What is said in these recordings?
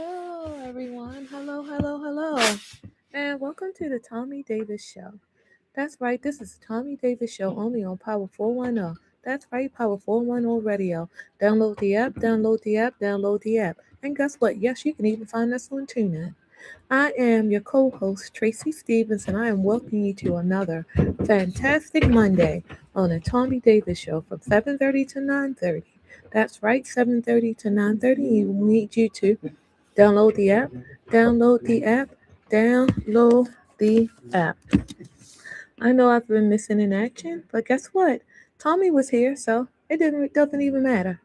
Hello, everyone. Hello, hello, hello. And welcome to the Tommy Davis Show. That's right, this is the Tommy Davis Show only on Power 410. That's right, Power 410 Radio. Download the app, download the app, download the app. And guess what? Yes, you can even find us on TuneIn. I am your co host, Tracy Stevens, and I am welcoming you to another fantastic Monday on the Tommy Davis Show from 7:30 to 9:30. That's right, 7:30 to 9:30. We need you to download the app, download the app, download the app. I know I've been missing in action, but guess what? Tommy was here, so it doesn't even matter.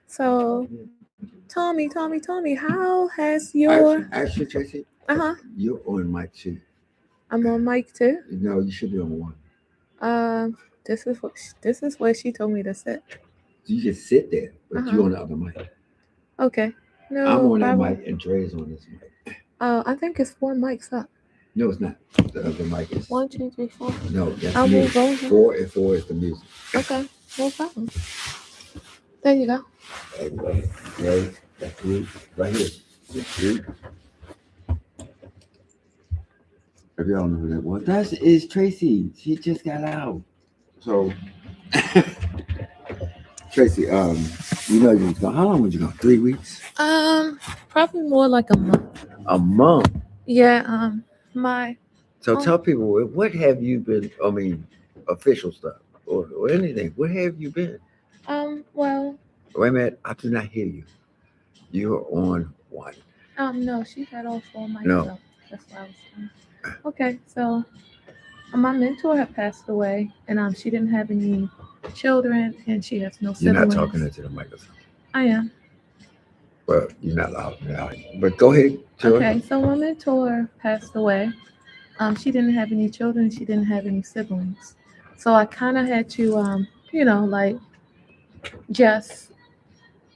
So, Tommy, how has your Actually, Tracy, uh-huh. you're on mic two. I'm on mic too. No, you should be on one. Um, this is where she told me to sit. You just sit there, but Uh-huh. you're on the other mic. Okay. I'm No on that problem. mic and Dre's on this mic. I think it's four mics up. No, it's not. The other mic is. 1, 2, 3, 4. No, that's I'll me. move over. Four and four is the music. Okay, no problem. There you go. Anyway, Dre, that's you. Right here. That's you. If y'all know who that was, that is Tracy. She just got out. So, Tracy, you know you was gone. How long was you gone? 3 weeks? Probably more like a month. A month. Yeah. My. So Oh, tell people what have you been? I mean, official stuff or anything. Where have you been? Well. Wait a minute, I do not hear you. You're on one. No, she had all four mics No, up. That's why I was saying. Okay, so my mentor had passed away, and she didn't have any children, and she has no you're not siblings. talking into the microphone. I am. Well, you're not loud now. But go ahead, Joy. Okay, so my mentor passed away. She didn't have any children. She didn't have any siblings. So I kind of had to, like just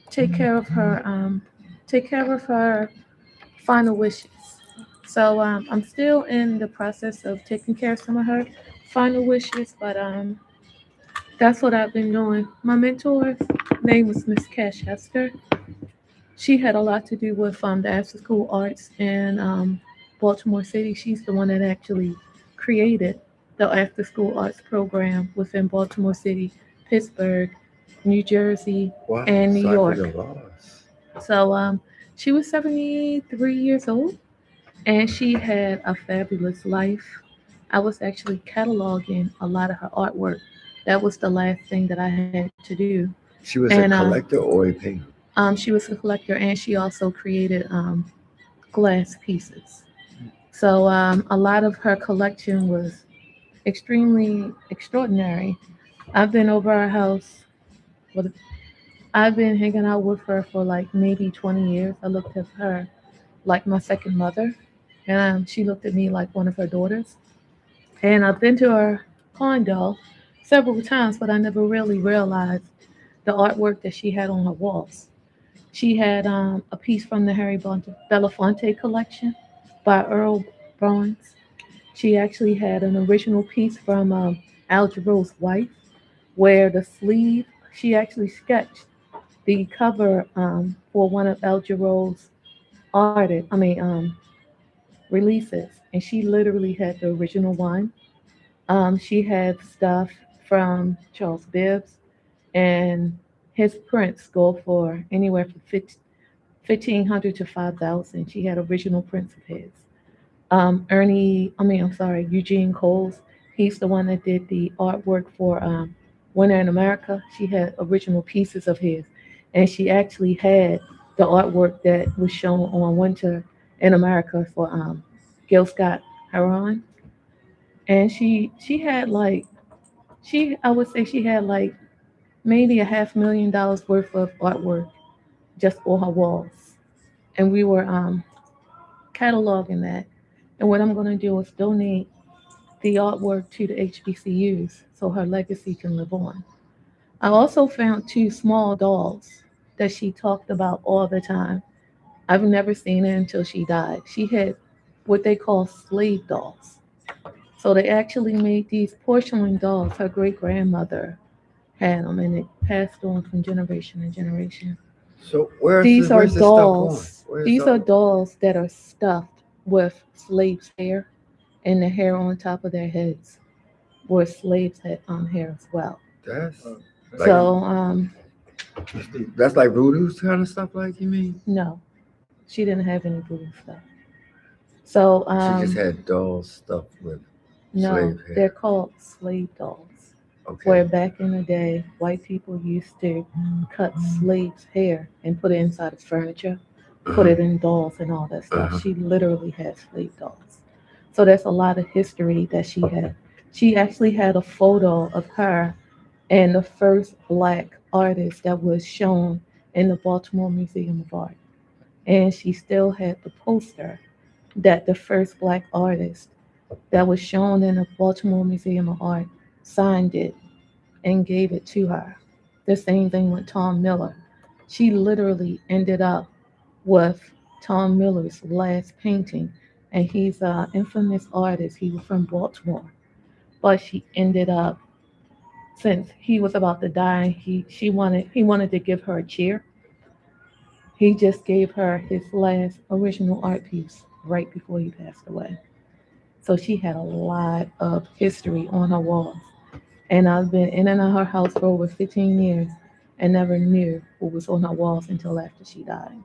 take care of her, take care of her final wishes. So I'm still in the process of taking care of some of her final wishes, but that's what I've been doing. My mentor's name was Miss Cash Hester. She had a lot to do with the after school arts in Baltimore City. She's the one that actually created the after school arts program within Baltimore City, Pittsburgh, New Jersey, Wow, and New Cypher York. the Lost. So she was 73 years old, and she had a fabulous life. I was actually cataloging a lot of her artwork. That was the last thing that I had to do. She was And a collector or a painter. she was a collector, and she also created glass pieces. So a lot of her collection was extremely extraordinary. I've been over her house. With, I've been hanging out with her for like maybe 20 years. I looked at her like my second mother, and she looked at me like one of her daughters. And I've been to her condo several times, but I never really realized the artwork that she had on her walls. She had a piece from the Harry Belafonte collection by Earl Bronze. She actually had an original piece from Al Jarreau's wife, where the sleeve, she actually sketched the cover for one of Al Jarreau's releases, and she literally had the original one. She had stuff from Charles Bibbs, and his prints go for anywhere from 1,500 to 5,000. She had original prints of his. Eugene Coles. He's the one that did the artwork for Winter in America. She had original pieces of his, and she actually had the artwork that was shown on Winter in America for Gil Scott Heron. And she had like she I would say she had like maybe $500,000 worth of artwork just on her walls, and we were cataloging that. And what I'm going to do is donate the artwork to the HBCUs so her legacy can live on. I also found two small dolls that she talked about all the time. I've never seen it until she died. She had what they call slave dolls. So they actually made these porcelain dolls. Her great grandmother had them, and it passed on from generation to generation. So These are where's the stuff going? dolls. Where's These are all dolls that are stuffed with slaves' hair and the hair on top of their heads were slaves had hair as well. that's like So that's like voodoo kind of stuff, like you mean? no, she didn't have any voodoo stuff. So She just had doll stuff with no, slave they're hair. called slave dolls. Okay. Where back in the day, white people used to cut slaves' hair and put it inside of furniture, put Uh-huh. it in dolls and all that stuff. Uh-huh. She literally had slave dolls. So there's a lot of history that she had. She actually had a photo of her and the first black artist that was shown in the Baltimore Museum of Art. And she still had the poster that the first black artist that was shown in the Baltimore Museum of Art signed it and gave it to her. The same thing with Tom Miller. She literally ended up with Tom Miller's last painting, and he's an infamous artist. He was from Baltimore, but she ended up, since he was about to die, he wanted to give her a chair. He just gave her his last original art piece right before he passed away. So she had a lot of history on her walls. And I've been in and out her house for over 15 years and never knew what was on her walls until after she died.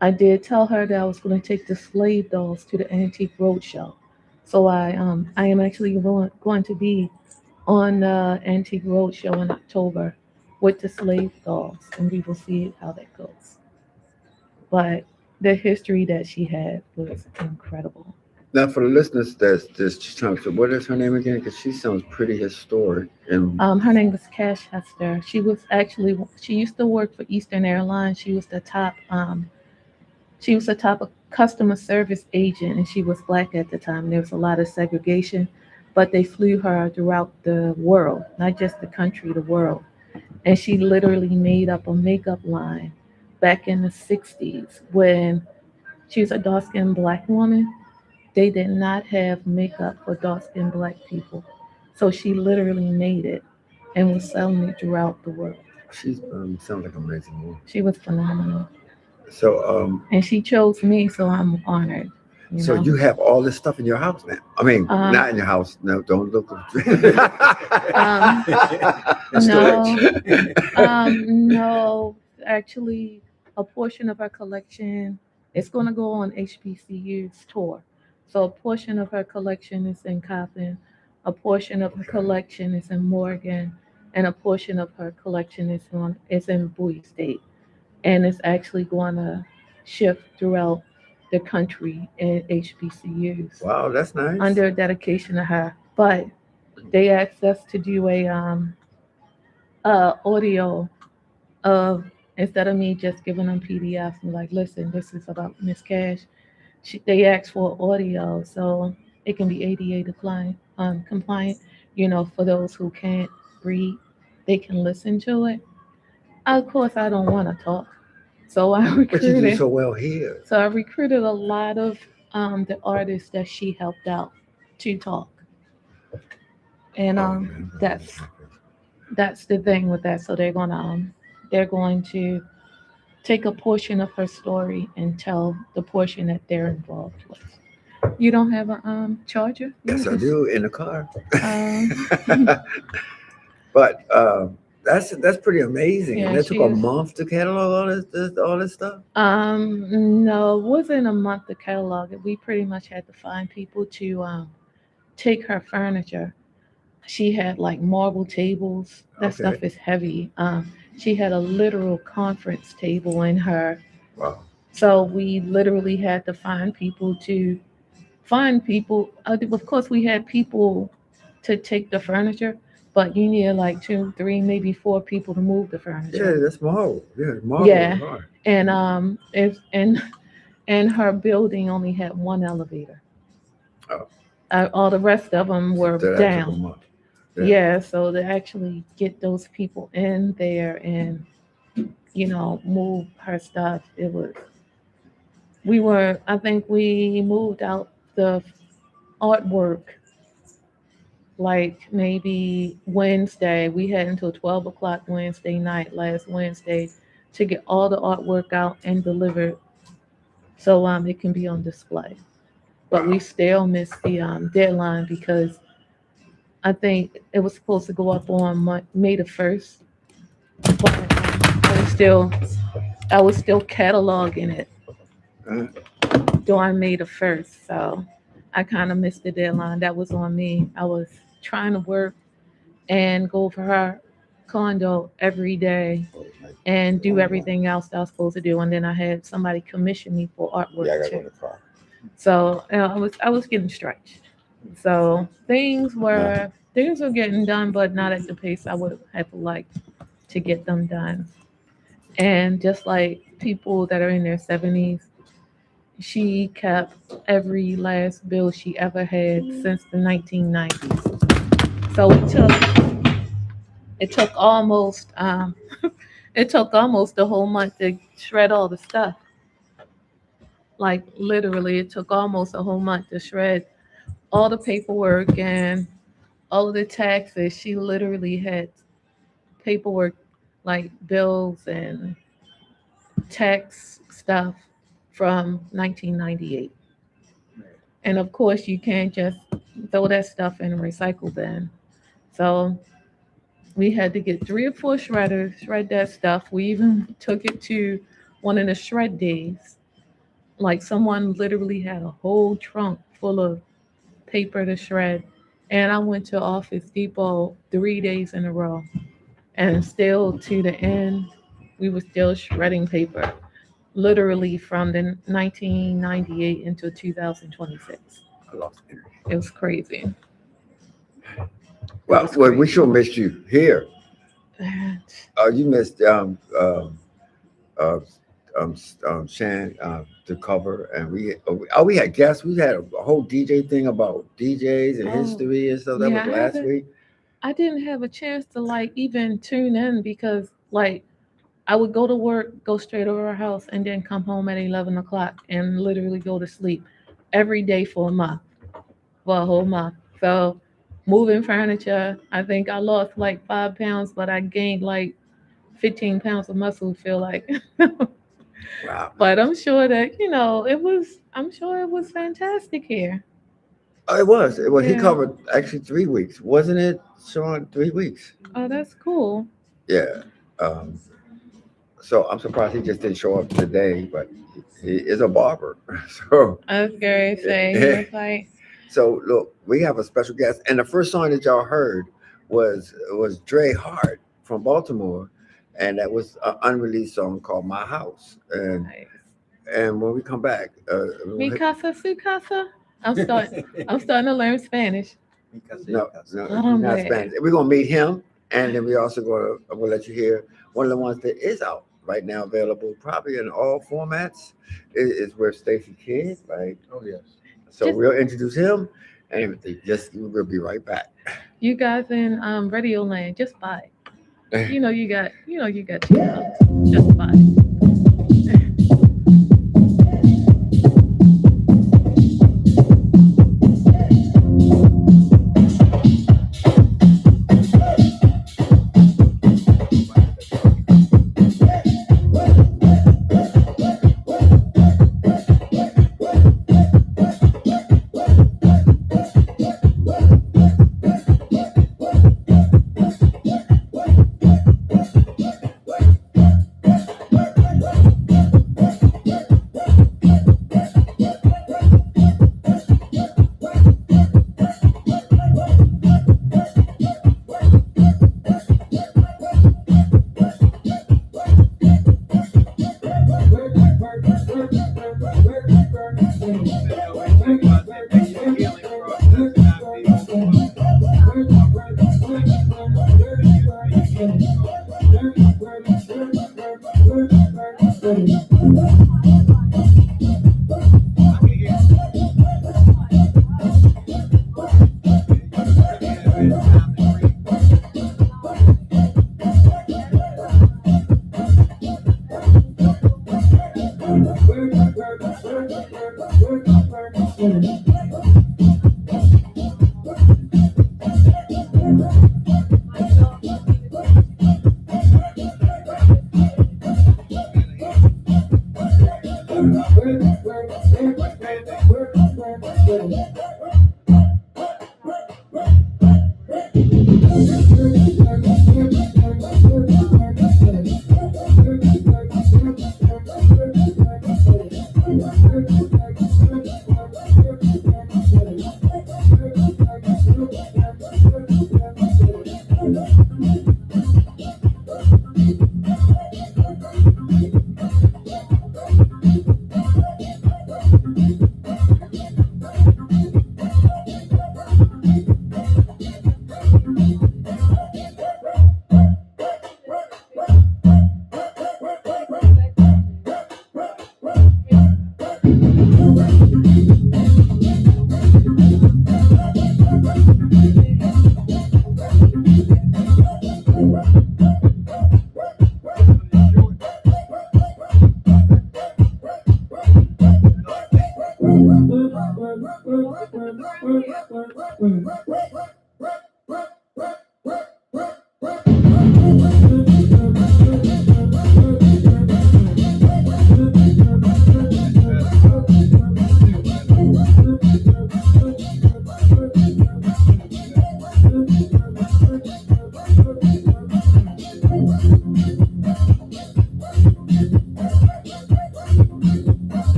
I did tell her that I was going to take the slave dolls to the Antique Roadshow. So I am actually going to be on the Antique Roadshow in October with the slave dolls, and we will see how that goes. But the history that she had was incredible. Now, for the listeners, that's just trying to. What is her name again? Because she sounds pretty historic. And Her name was Cash Hester. She used to work for Eastern Airlines. She was the top customer service agent, and she was black at the time. There was a lot of segregation, but they flew her throughout the world, not just the country, the world. And she literally made up a makeup line back in the 60s when she was a dark skinned black woman. They did not have makeup for dark skinned black people. So she literally made it and was selling it throughout the world. she's sounds like an amazing woman. She was phenomenal. So And she chose me, so I'm honored, you so know. you have all this stuff in your house now. I mean, Um, not in your house. No, don't look. um, Storage. no, no, actually, a portion of her collection is going to go on HBCU's tour. So a portion of her collection is in Coppin, a portion of her collection is in Morgan, and a portion of her collection is in Bowie State, and it's actually going to shift throughout the country at HBCUs Wow, that's nice. under dedication to her. But they asked us to do a audio of, instead of me just giving them PDFs and like, listen, this is about Miss Cash. They asked for audio so it can be ADA compliant. You know, for those who can't read, they can listen to it. Of course, I don't want to talk, so I But you do recruited. so well here. So I recruited a lot of the artists that she helped out to talk, and Oh man. that's the thing with that. So they're going to take a portion of her story and tell the portion that they're involved with. You don't have a charger? You Yes, can I just do in the car. um But that's pretty amazing. And yeah, that took she a is. month to catalog all this stuff. No, it wasn't a month to catalog it. We pretty much had to find people to take her furniture. She had like marble tables. That Okay. stuff is heavy. She had a literal conference table in her. Wow. So we literally had to find people. Of course, we had people to take the furniture, but you needed like two, three, maybe four people to move the Yeah, furniture. that's marvel. Yeah, marvel is Yeah, hard. and her building only had one elevator. Oh, All the rest of them so were that took a down. month. Yeah. Yeah, so to actually get those people in there and move her stuff, I think we moved out the artwork like maybe Wednesday. We had until 12 o'clock Wednesday night, last Wednesday, to get all the artwork out and delivered so it can be on display. But we Wow. still missed the deadline because I think it was supposed to go up on May the 1st, but I was still cataloging it Uh, during May the 1st. So I kind of missed the deadline. That was on me. I was trying to work and go for her condo every day Oh, like, and do oh, no. everything else that I was supposed to do. And then I had somebody commission me for Yeah, I artwork gotta go in too. the car. So I was getting stretched. So Nah. things were getting done, but not at the pace I would have liked to get them done. And just like people that are in their 70s, she kept every last bill she ever had since the 1990s. So it took almost it took almost the whole month to shred all the stuff. Like literally, it took almost a whole month to shred all the paperwork and all of the taxes. She literally had paperwork like bills and tax stuff from 1998. And of course, you can't just throw that stuff in a recycle bin. So we had to get 3 or 4 shredders, shred that stuff. We even took it to one of the shred days. Like someone literally had a whole trunk full of paper to shred. And I went to Office Depot 3 days in a row. And still to the end, we were still shredding paper. Literally from the 1998 until 2026. I lost energy. It was crazy. It Well, was well, we sure crazy. missed you here. And You missed uh, Shan to cover, and we had guests. We had a whole DJ thing about DJs and oh, history and stuff. That yeah, was last week. I didn't have a chance to like even tune in because like I would go to work, go straight over our house, and then come home at 11 o'clock and literally go to sleep every day for a month, for a whole month. So moving furniture, I think I lost like 5 pounds, but I gained like 15 pounds of muscle. Feel like, Wow. but I'm sure that it was. I'm sure it was fantastic here. Oh, it was. It was. He Yeah. covered actually 3 weeks, wasn't it, Sean? 3 weeks. Oh, that's cool. Yeah. Um, so I'm surprised he just didn't show up today, but he is a barber. So I was going to say he was like, so look, we have a special guest, and the first song that y'all heard was Dre Hart from Baltimore, and that was an unreleased song called My House. nice. And when we come back, Mi casa, su casa. I'm starting to learn Spanish. no, no, he's not Hombre. Spanish. We're gonna meet him, and then we also gonna I'm gonna let you hear one of the ones that is out right now, available probably in all formats. Is with Stacey Kidd, right? Oh, yes. So Just we'll introduce him and everything. Just we'll be right back. you guys in Radio Land, just buy it. You got channels. Just buy it.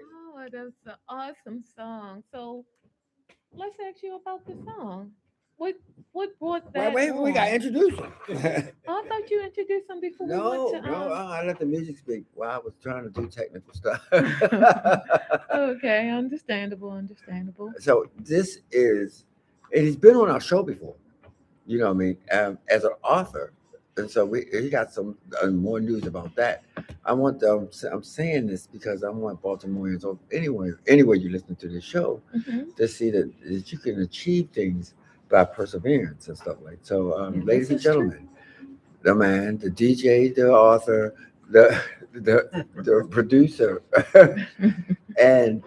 Oh, that's an awesome song. So let's ask you about the song. What what brought Wait, that wait, we got on? introduced. Oh, I thought you introduced them before we went No, to no, I let the music speak while I was trying to do technical stuff. Okay, understandable, understandable. So this is, it has been on our show before. You know what I mean? As an author, and so we he got some more news about that. I'm saying this because I want Baltimoreans or anywhere you listen to this show Hmm. to see that you can achieve things by perseverance and stuff like. So, Yeah, ladies this and is true. gentlemen, the man, the DJ, the author, the producer, and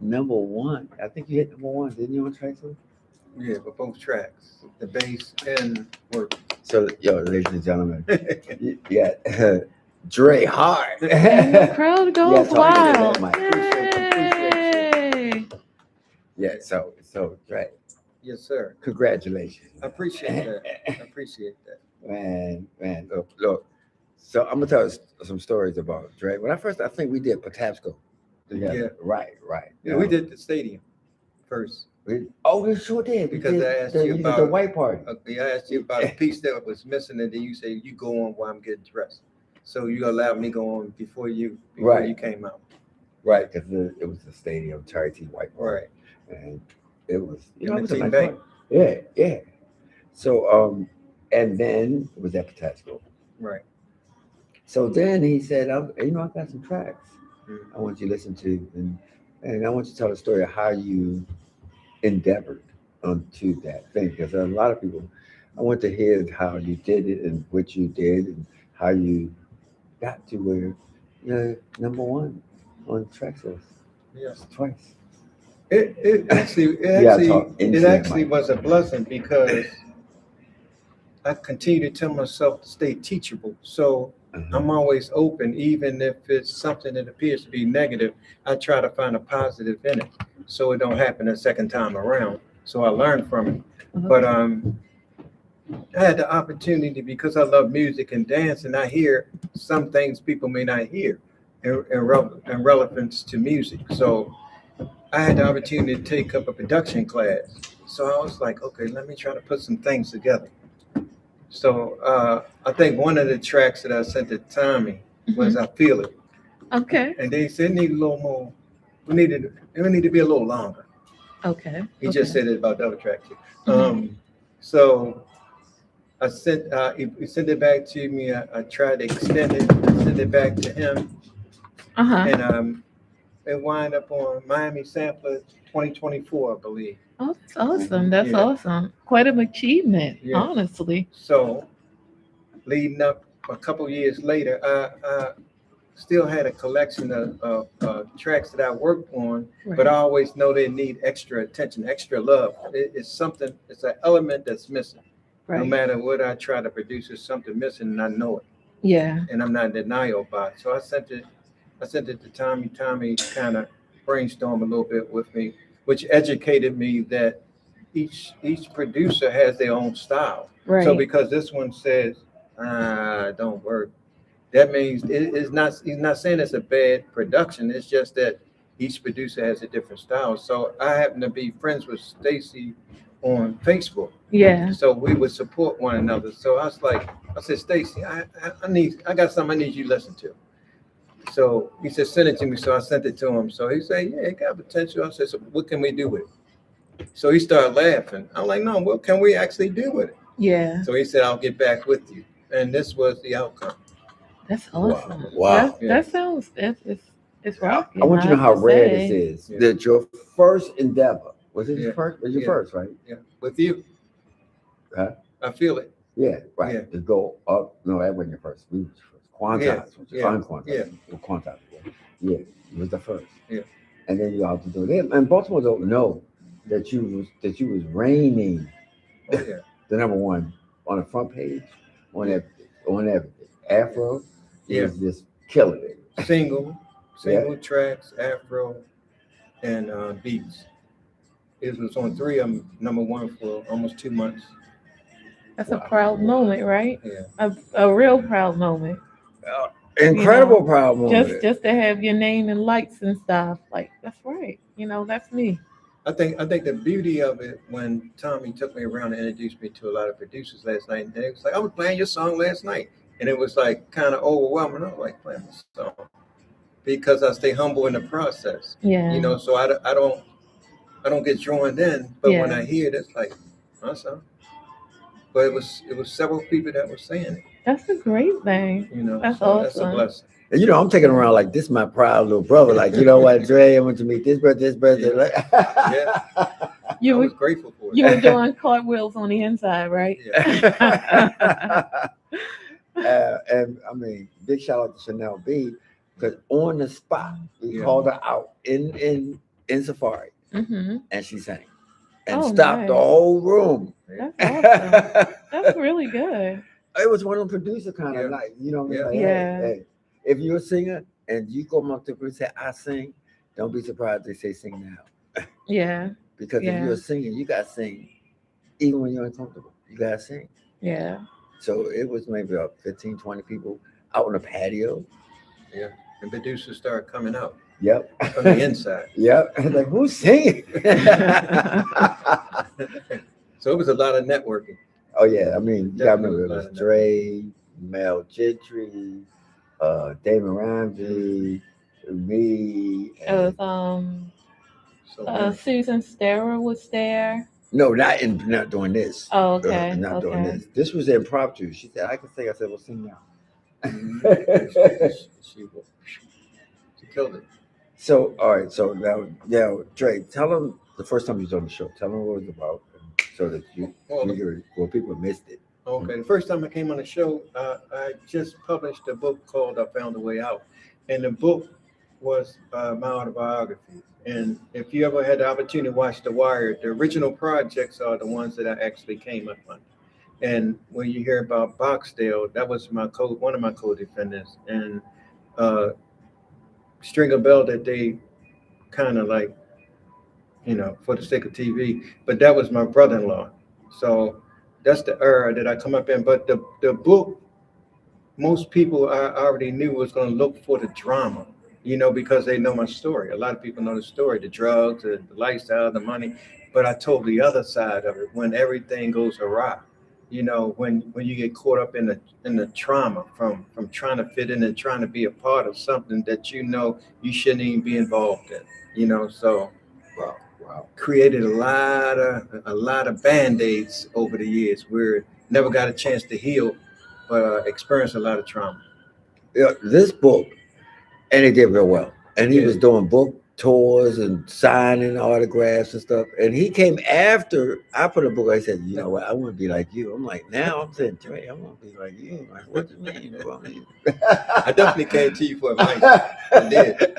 number one. I think you hit number one, didn't you, on track two? Yeah, but both tracks, the bass and work. So, yo, ladies and gentlemen, you got Dre Hart. And the crowd Yeah, goes talk into wild. that mic. Yay! Yeah, so Dre, Yes, sir. congratulations. I appreciate that. I appreciate that. Man, look. So I'm gonna tell us some stories about Dre. When I think we did Patapsco together. Yeah. Right. Yeah, we did the stadium first We sure did. We because did I asked the, you did the about. white party. I asked you about a piece that was missing, and then you say you go on while I'm getting dressed. So you allowed me go on before Right. you came out. Right, because it was the stadium charity white party. Right. And it was, In it the was a team nice bank. party. Yeah. So and then it was at Patapsco. Right. So then he said, I got some tracks Mm. I want you to listen to, and I want you to tell the story of how you endeavored onto that thing, because a lot of people, I want to hear how you did it and what you did and how you got to where you're number one on tracks list Yes. twice. It Yeah, talk actually into it that actually mic. was a blessing because I continue to tell myself to stay teachable. So Uh-huh. I'm always open, even if it's something that appears to be negative. I try to find a positive in it, so it don't happen a second time around. So I learn from it. But I had the opportunity because I love music and dance, and I hear some things people may not hear in relevance to music. So I had the opportunity to take up a production class. So I was like, okay, let me try to put some things together. So I think one of the tracks that I sent to Tommy was Mhm. "I Feel It," Okay. and they said it need a little more. It need to be a little longer. Okay. He just Okay. said it about the other track too. Mhm. So he sent it back to me. I tried to extend it, send it back to him, Uh-huh. and it wind up on Miami Sampler 2024, I believe. Oh, that's awesome. That's Yeah, awesome. Quite an achievement, yeah. honestly. So leading up a couple years later, I still had a collection of tracks that I worked on, but I Right. always know they need extra attention, extra love. It's something, it's an element that's missing. No Right. matter what I try to produce, there's something missing, and I know it, Yeah. and I'm not in denial about it. So I sent it to Tommy. Tommy kind of brainstormed a little bit with me, which educated me that each producer has their own style. So Right. because this one says, don't work, that means it's not. He's not saying it's a bad production. It's just that each producer has a different style. So I happen to be friends with Stacy on Facebook, Yeah. so we would support one another. So I said, Stacy, I got something I need you to listen to. So he said, send it to me. So I sent it to him. So he said, yeah, it got potential. I said, so what can we do with it? So he started laughing. I'm like, no, what can we actually do with it? Yeah. So he said, I'll get back with you. And this was the outcome. That's Wow, awesome. wow. Yeah. That sounds it's I rocking, want I you to know have how to rare this say. is. Yeah. That your first endeavor was it Yeah. your first? Was your Yeah. first, right? Yeah. With you, Huh? I feel it. Yeah, right. Yeah. To go up. No, that wasn't your first. We was first. Yeah. Quantize, was Yeah. unquantized. Yeah. Well, quantize. Yeah, it was the first. Yeah. And then you out to do it. And Baltimore don't know that you was reigning Oh yeah. the number one on the front page, on Yeah. that on everything. Afro, you Yeah. was just killing it. Single, Yeah. single tracks, Afro, and beats. It was on three of them, number one for almost 2 months. That's a Wow. proud moment, right? Yeah. A real proud moment. You Incredible know. proud moment. Just to have your name in lights and stuff. Like, that's right. That's me. I think the beauty of it when Tommy took me around and introduced me to a lot of producers last night, and they was like, I was playing your song last night. And it was like kind of overwhelming. I was like playing my song because I stay humble in the process. Yeah. So I don't get drawn in, but when Yeah. I hear it, it's like, my song. But it was several people that were saying it. That's a great thing. That's So that's a awesome. blessing. And I'm taking around like this, my proud little brother. Like, you know what, Dre, I want to meet this brother, this brother. Yeah. I You was were grateful for it. you were doing cartwheels on the inside, right? Yeah. And I mean, big shout out to Chanel B, because on the spot we Yeah. called her out in Safari, Mm-hmm. and she sang and Oh, stopped the nice. whole room. That's awesome. That's really good. It was one of them producer kind Yeah. of night. You know what I mean? Yeah. Like, Yeah. hey, if you're a singer and you come up to the group and say, I sing, don't be surprised they say sing now. Yeah. Because if Yeah. you're a singer, you gotta sing even when you're uncomfortable. You gotta sing. Yeah. So it was maybe about 15, 20 people out on the patio. Yeah. And producers started coming out Yep. from the inside. Yep. Like, who's singing? So it was a lot of networking. Oh yeah, I mean, you gotta Definitely remember it a lot was of Dre, Mel Gentry, Damon Ramsey, me, It was and So many. Susan Starrer was there. no, not doing this. Oh, okay. Not doing Okay. this. This was impromptu. She said, I can sing. I said, well, sing now. She killed it. So, all right. So now, Trey, tell them the first time you was on the show. Tell them what it was about, so that Well, well, people missed it. okay, the first time I came on the show, I just published a book called "I Found a Way Out," and the book was my autobiography. And if you ever had the opportunity to watch The Wire, the original projects are the ones that I actually came up on. And when you hear about Boxdale, that was one of my co-defendants, and uh, Stringer Bell that they kind of like, for the sake of TV, but that was my brother-in-law. So that's the era that I come up in. But the book, most people I already knew was going to look for the drama, because they know my story. A lot of people know the story, the drugs, the lifestyle, the money. But I told the other side of it when everything goes awry. When you get caught up in the trauma from trying to fit in and trying to be a part of something that you shouldn't even be involved in. So Wow, wow. created a lot of band-aids over the years where never got a chance to heal, but experienced a lot of trauma. Yeah, this book, and he did real well. And he Yeah. was doing book tours and signing autographs and stuff. And he came after I put a book. I said, you know what? I want to be like you. I'm like, now I'm saying, Trey, I want to be like you. Like, what do you mean? You know what I mean? I definitely came to you for advice. I did.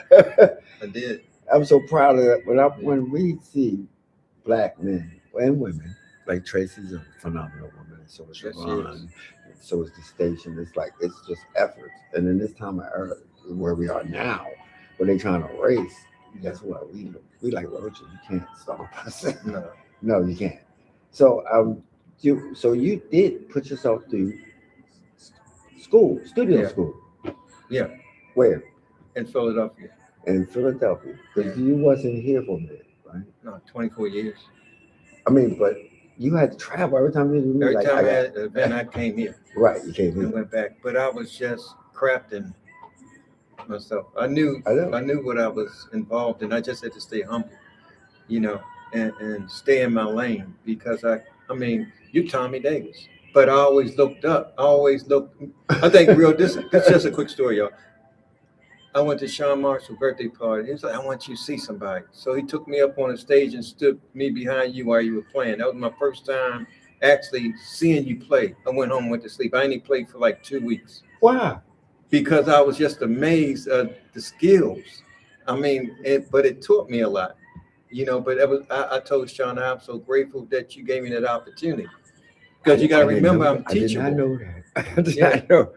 I did. I'm so proud of that. When we see black men and women, like Tracy's a phenomenal woman, and so is Yes, she Siobhan, is. and so is the station. It's just efforts. And in this time of era where we are now, where they trying to race, guess what? We like roaches. You can't stop us. No. No, you can't. So you did put yourself through studio Yeah. school. Yeah. Where? In Philadelphia. In Philadelphia. Because Yeah. you wasn't here for a minute, right? No, 24 years. I mean, but you had to travel every time you do Every like time I had an event, I came here right, you came and here. went back. But I was just crafting myself. I knew I know. I knew what I was involved in. I just had to stay humble, you know, and stay in my lane because I mean, you Tommy Davis. But I always looked up. I think this is just a quick story, y'all. I went to Sean Marshall's birthday party. He was like, I want you to see somebody. So he took me up on the stage and stood me behind you while you were playing. That was my first time actually seeing you play. I went home and went to sleep. I only played for like 2 weeks Wow. because I was just amazed at the skills. I mean, but it taught me a lot, But I told Sean, I'm so grateful that you gave me that opportunity because you got to remember I'm I did not teachable. know that. I did Yeah. not know.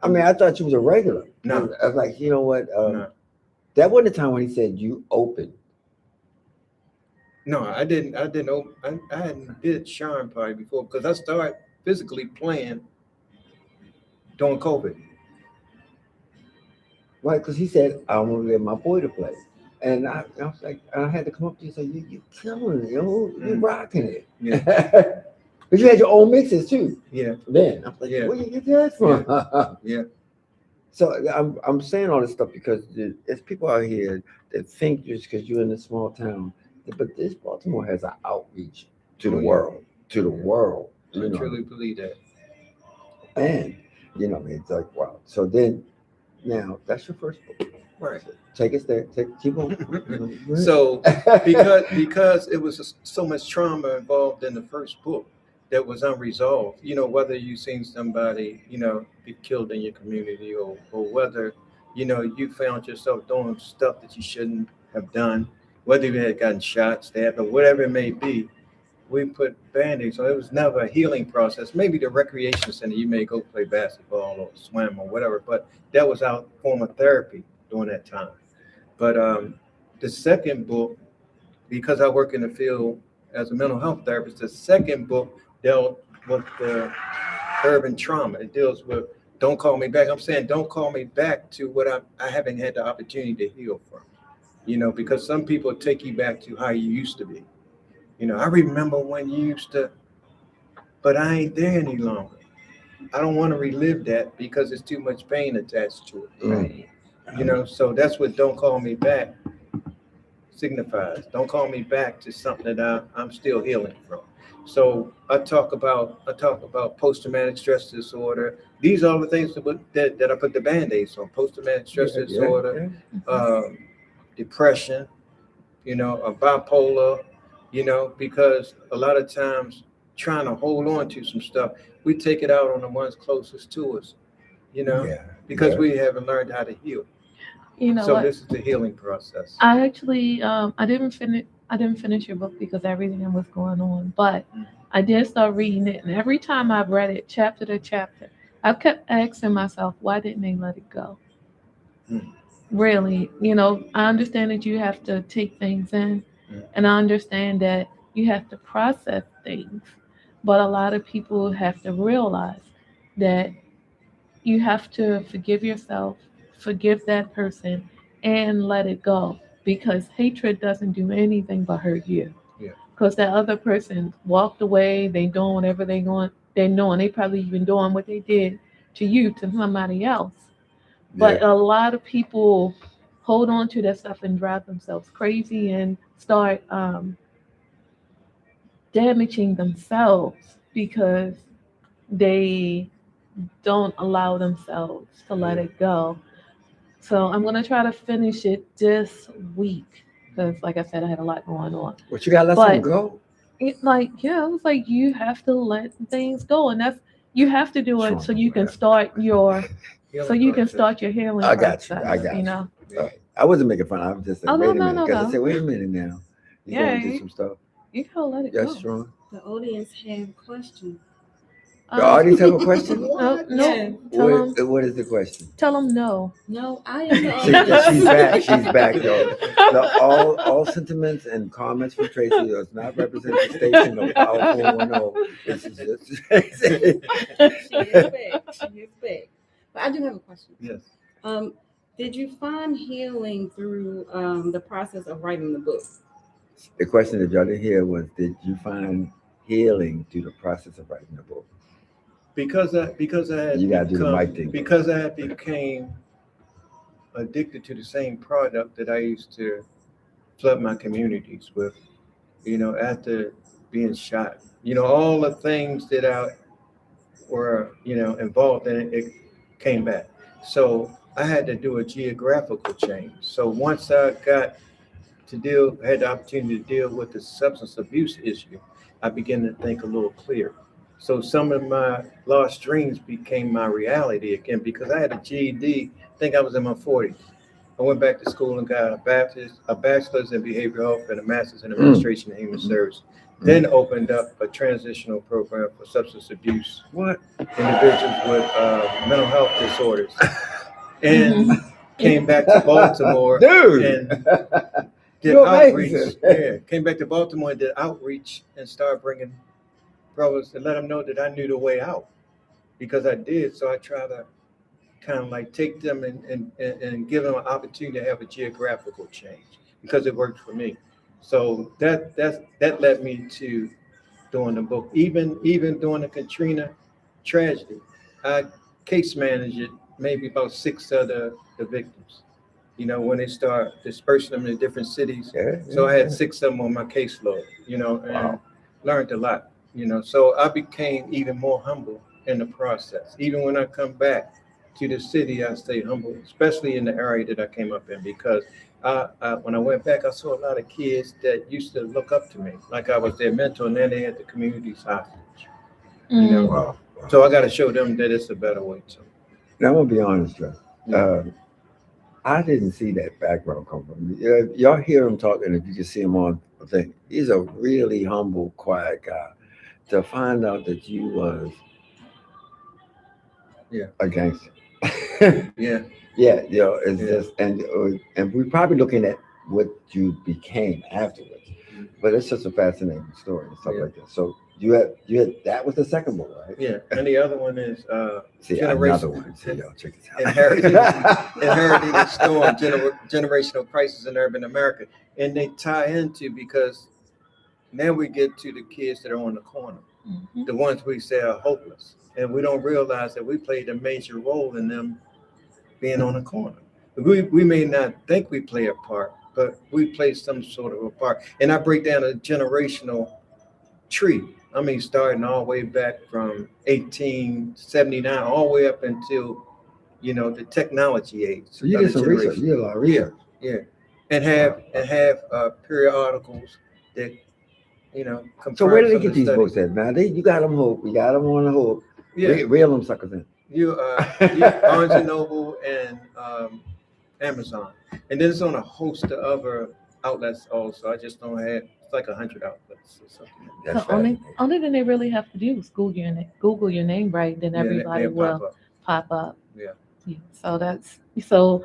I mean, I thought you was a regular. No. I was like, you know what? No. That wasn't the time when he said you opened. No, I didn't. I hadn't did Sean party before because I started physically playing during COVID. Right, because he said, I want to get my boy to play. And I was like, I had to come up to you and say, you killing it, yo. You rocking it. Yeah. But you had your own mixes too. Yeah. Then I was like, Yeah. where you get that from? Yeah. So I'm saying all this stuff because there's people out here that think just because you're in a small town, but this Baltimore has an outreach to the Oh, yeah. world, to the world. I You know, truly believe that. and I mean, it's like wow. So then, now that's your first book. Right. Take us there. Keep on. So because it was so much trauma involved in the first book that was unresolved, whether you seen somebody, get killed in your community or whether, you found yourself doing stuff that you shouldn't have done, whether you had gotten shot, stabbed, or whatever it may be, we put band-aids. So it was never a healing process. Maybe the recreation center, you may go play basketball or swim or whatever, but that was our form of therapy during that time. But the second book, because I work in the field as a mental health therapist, the second book dealt with the urban trauma. It deals with don't call me back. I'm saying don't call me back to what I haven't had the opportunity to heal from. Because some people take you back to how you used to be. I remember when you used to, but I ain't there any longer. I don't want to relive that because there's too much pain attached to it. Right. So that's what don't call me back signifies. Don't call me back to something that I'm still healing from. So I talk about post-traumatic stress disorder. These are all the things that I put the band-aids on: post-traumatic stress disorder, um, depression, bipolar, because a lot of times trying to hold on to some stuff, we take it out on the ones closest to us, Yeah. because Yeah. we haven't learned how to heal. You know So what? this is the healing process. I actually I didn't finish your book because everything was going on, but I did start reading it, and every time I've read it, chapter to chapter, I've kept asking myself, why didn't they let it go? Mm. Really, I understand that you have to take things in, Mm. and I understand that you have to process things, but a lot of people have to realize that you have to forgive yourself, forgive that person, and let it go because hatred doesn't do anything but hurt you. Yeah. Because that other person walked away, they doing whatever they're doing. They probably even doing what they did to you to somebody else. But Yeah. a lot of people hold on to that stuff and drive themselves crazy and start damaging themselves because they don't allow themselves to let it go. So I'm gonna try to finish it this week because, like I said, I had a lot going on. What you gotta let something But go? it was like you have to let things go, and that's you have to do it so Trauma, you can man. start your so Healing you can process. start your healing I got you. I process. got you. Yeah. I wasn't making fun. I was just Oh saying, no wait a no minute, no because I no. said, wait a minute now. You Yeah, going through you, some stuff? you gotta let it Yes, go. strong. The audience have a question. The Um, audience have a question. no, Yeah. no. What is the question? Tell them no. No, I am the She's audience. back. She's back, yo. All sentiments and comments from Tracy does not represent the station of Power 410. This is just She is back. She is back. But I do have a question. Yes. Um, did you find healing through the process of writing the book? the question that y'all didn't hear was, did you find healing through the process of writing the book? Because I had You gotta do the become mic thing. because I had became addicted to the same product that I used to flood my communities with, after being shot. All the things that I were, involved in it came back. So I had to do a geographical change. So once I had the opportunity to deal with the substance abuse issue, I began to think a little clearer. So some of my lost dreams became my reality again because I had a GED. I think I was in my 40s. I went back to school and got a bachelor's in behavioral health and a master's in administration and human service. Then opened up a transitional program for substance abuse What? individuals with mental health disorders, and Mhm. came back to Baltimore Dude. and did You're outreach. amazing. Yeah, came back to Baltimore and did outreach and started bringing brothers to let them know that I knew the way out because I did. So I try to kind of like take them and give them an opportunity to have a geographical change because it worked for me. So that led me to doing the book. Even during the Katrina tragedy, I case managed maybe about six of the victims. When they start dispersing them in different cities. Yeah, So I yeah. had six of them on my caseload, and Wow. learned a lot, So I became even more humble in the process. Even when I come back to the city, I stay humble, especially in the area that I came up in, because when I went back, I saw a lot of kids that used to look up to me, like I was their mentor, and then they had the community's hostage, Mm. Wow. So I got to show them that it's a better way too. Now I'm gonna be honest, Joe. Yeah. I didn't see that background come from me. Y'all hear him talking, if you can see him on the thing. He's a really humble, quiet guy. To find out that you was Yeah. a gangster. Yeah. Yeah, it's Yeah. just and we're probably looking at what you became afterwards. But it's just a fascinating story and stuff Yeah. like that. So you had that was the second book, right? Yeah, and the other one is See, another one. See, y'all check this out. inherited the storm, generational crisis in urban America, and they tie into because now we get to the kids that are on the corner, Mhm. the ones we say are hopeless, and we don't realize that we played a major role in them being on the corner. We may not think we play a part, but we play some sort of a part, and I break down a generational tree I mean, starting all the way back from 1879, all the way up until, the technology age. So you did other some research. generation. You did a lot of Yeah, research. yeah, and have periodicals that So where confirm do they some get of the these books studies. at, man? You got them hooked. You got them on the hook. Yeah, Reel them suckers in. you Barnes and Noble and Amazon, and then it's on a host of other outlets also. I just don't have it's like 100 outlets or something. That's The only fascinating. only thing they really have to do is Google your name right, then Yeah, everybody they'll pop will up. pop up. Yeah. Yeah. So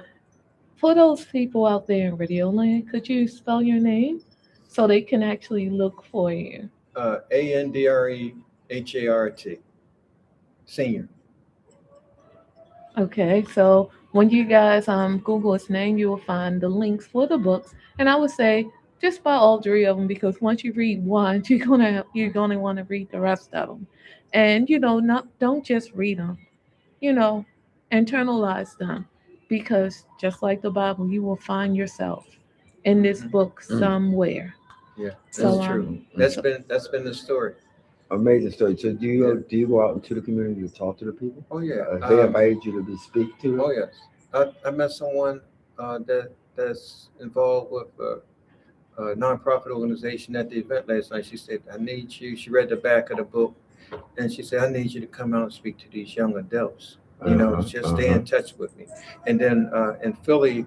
for those people out there in Radio Land, could you spell your name so they can actually look for you? Andrehart, senior. Okay, so when you guys Google his name, you will find the links for the books, and I would say just buy all three of them because once you read one, you're gonna want to read the rest of them, and not don't just read them, you know, internalize them because just like the Bible, you will find yourself in this Mhm. book Mm. somewhere. Yeah, that's So true. Mm. so That's been the story. Amazing story. So Yeah. do you go out into the community to talk to the people? Oh yeah. They invited you to speak to them. Oh yes. I met someone that's involved with a nonprofit organization at the event last night. She said, "I need you." She read the back of the book, and she said, "I need you to come out and speak to these young adults. Just stay in touch with me." And then in Philly,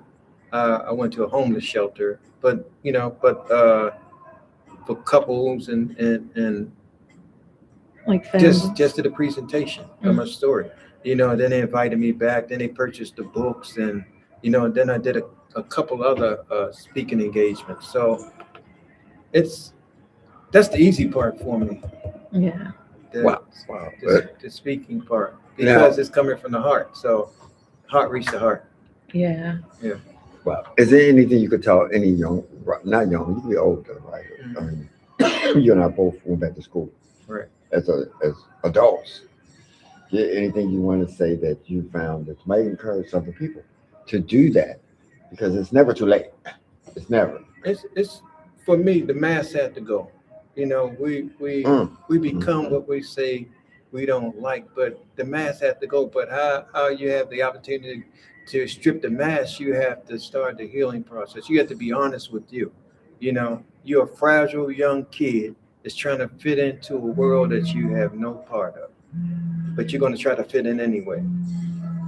I went to a homeless shelter, but for couples and like just families. just to the presentation of my story. Then they invited me back. Then they purchased the books, and then I did a couple other speaking engagements. So it's that's the easy part for me, Yeah, the Wow. Wow. the speaking part, Now, because it's coming from the heart. So heart reach the heart. yeah. Yeah. wow. Is there anything you could tell any young, not young, you can be older, right? I mean, you and I both went back to school Right. as adults. Yeah, anything you want to say that you found that might encourage other people to do that? Because it's never too late. It's never. It's for me. The mask had to go. Mm. We become what we say we don't like, but the mask had to go. But how you have the opportunity to strip the mask, you have to start the healing process. You have to be honest with you. You're a fragile young kid that's trying to fit into a world that you have no part of, but you're going to try to fit in anyway,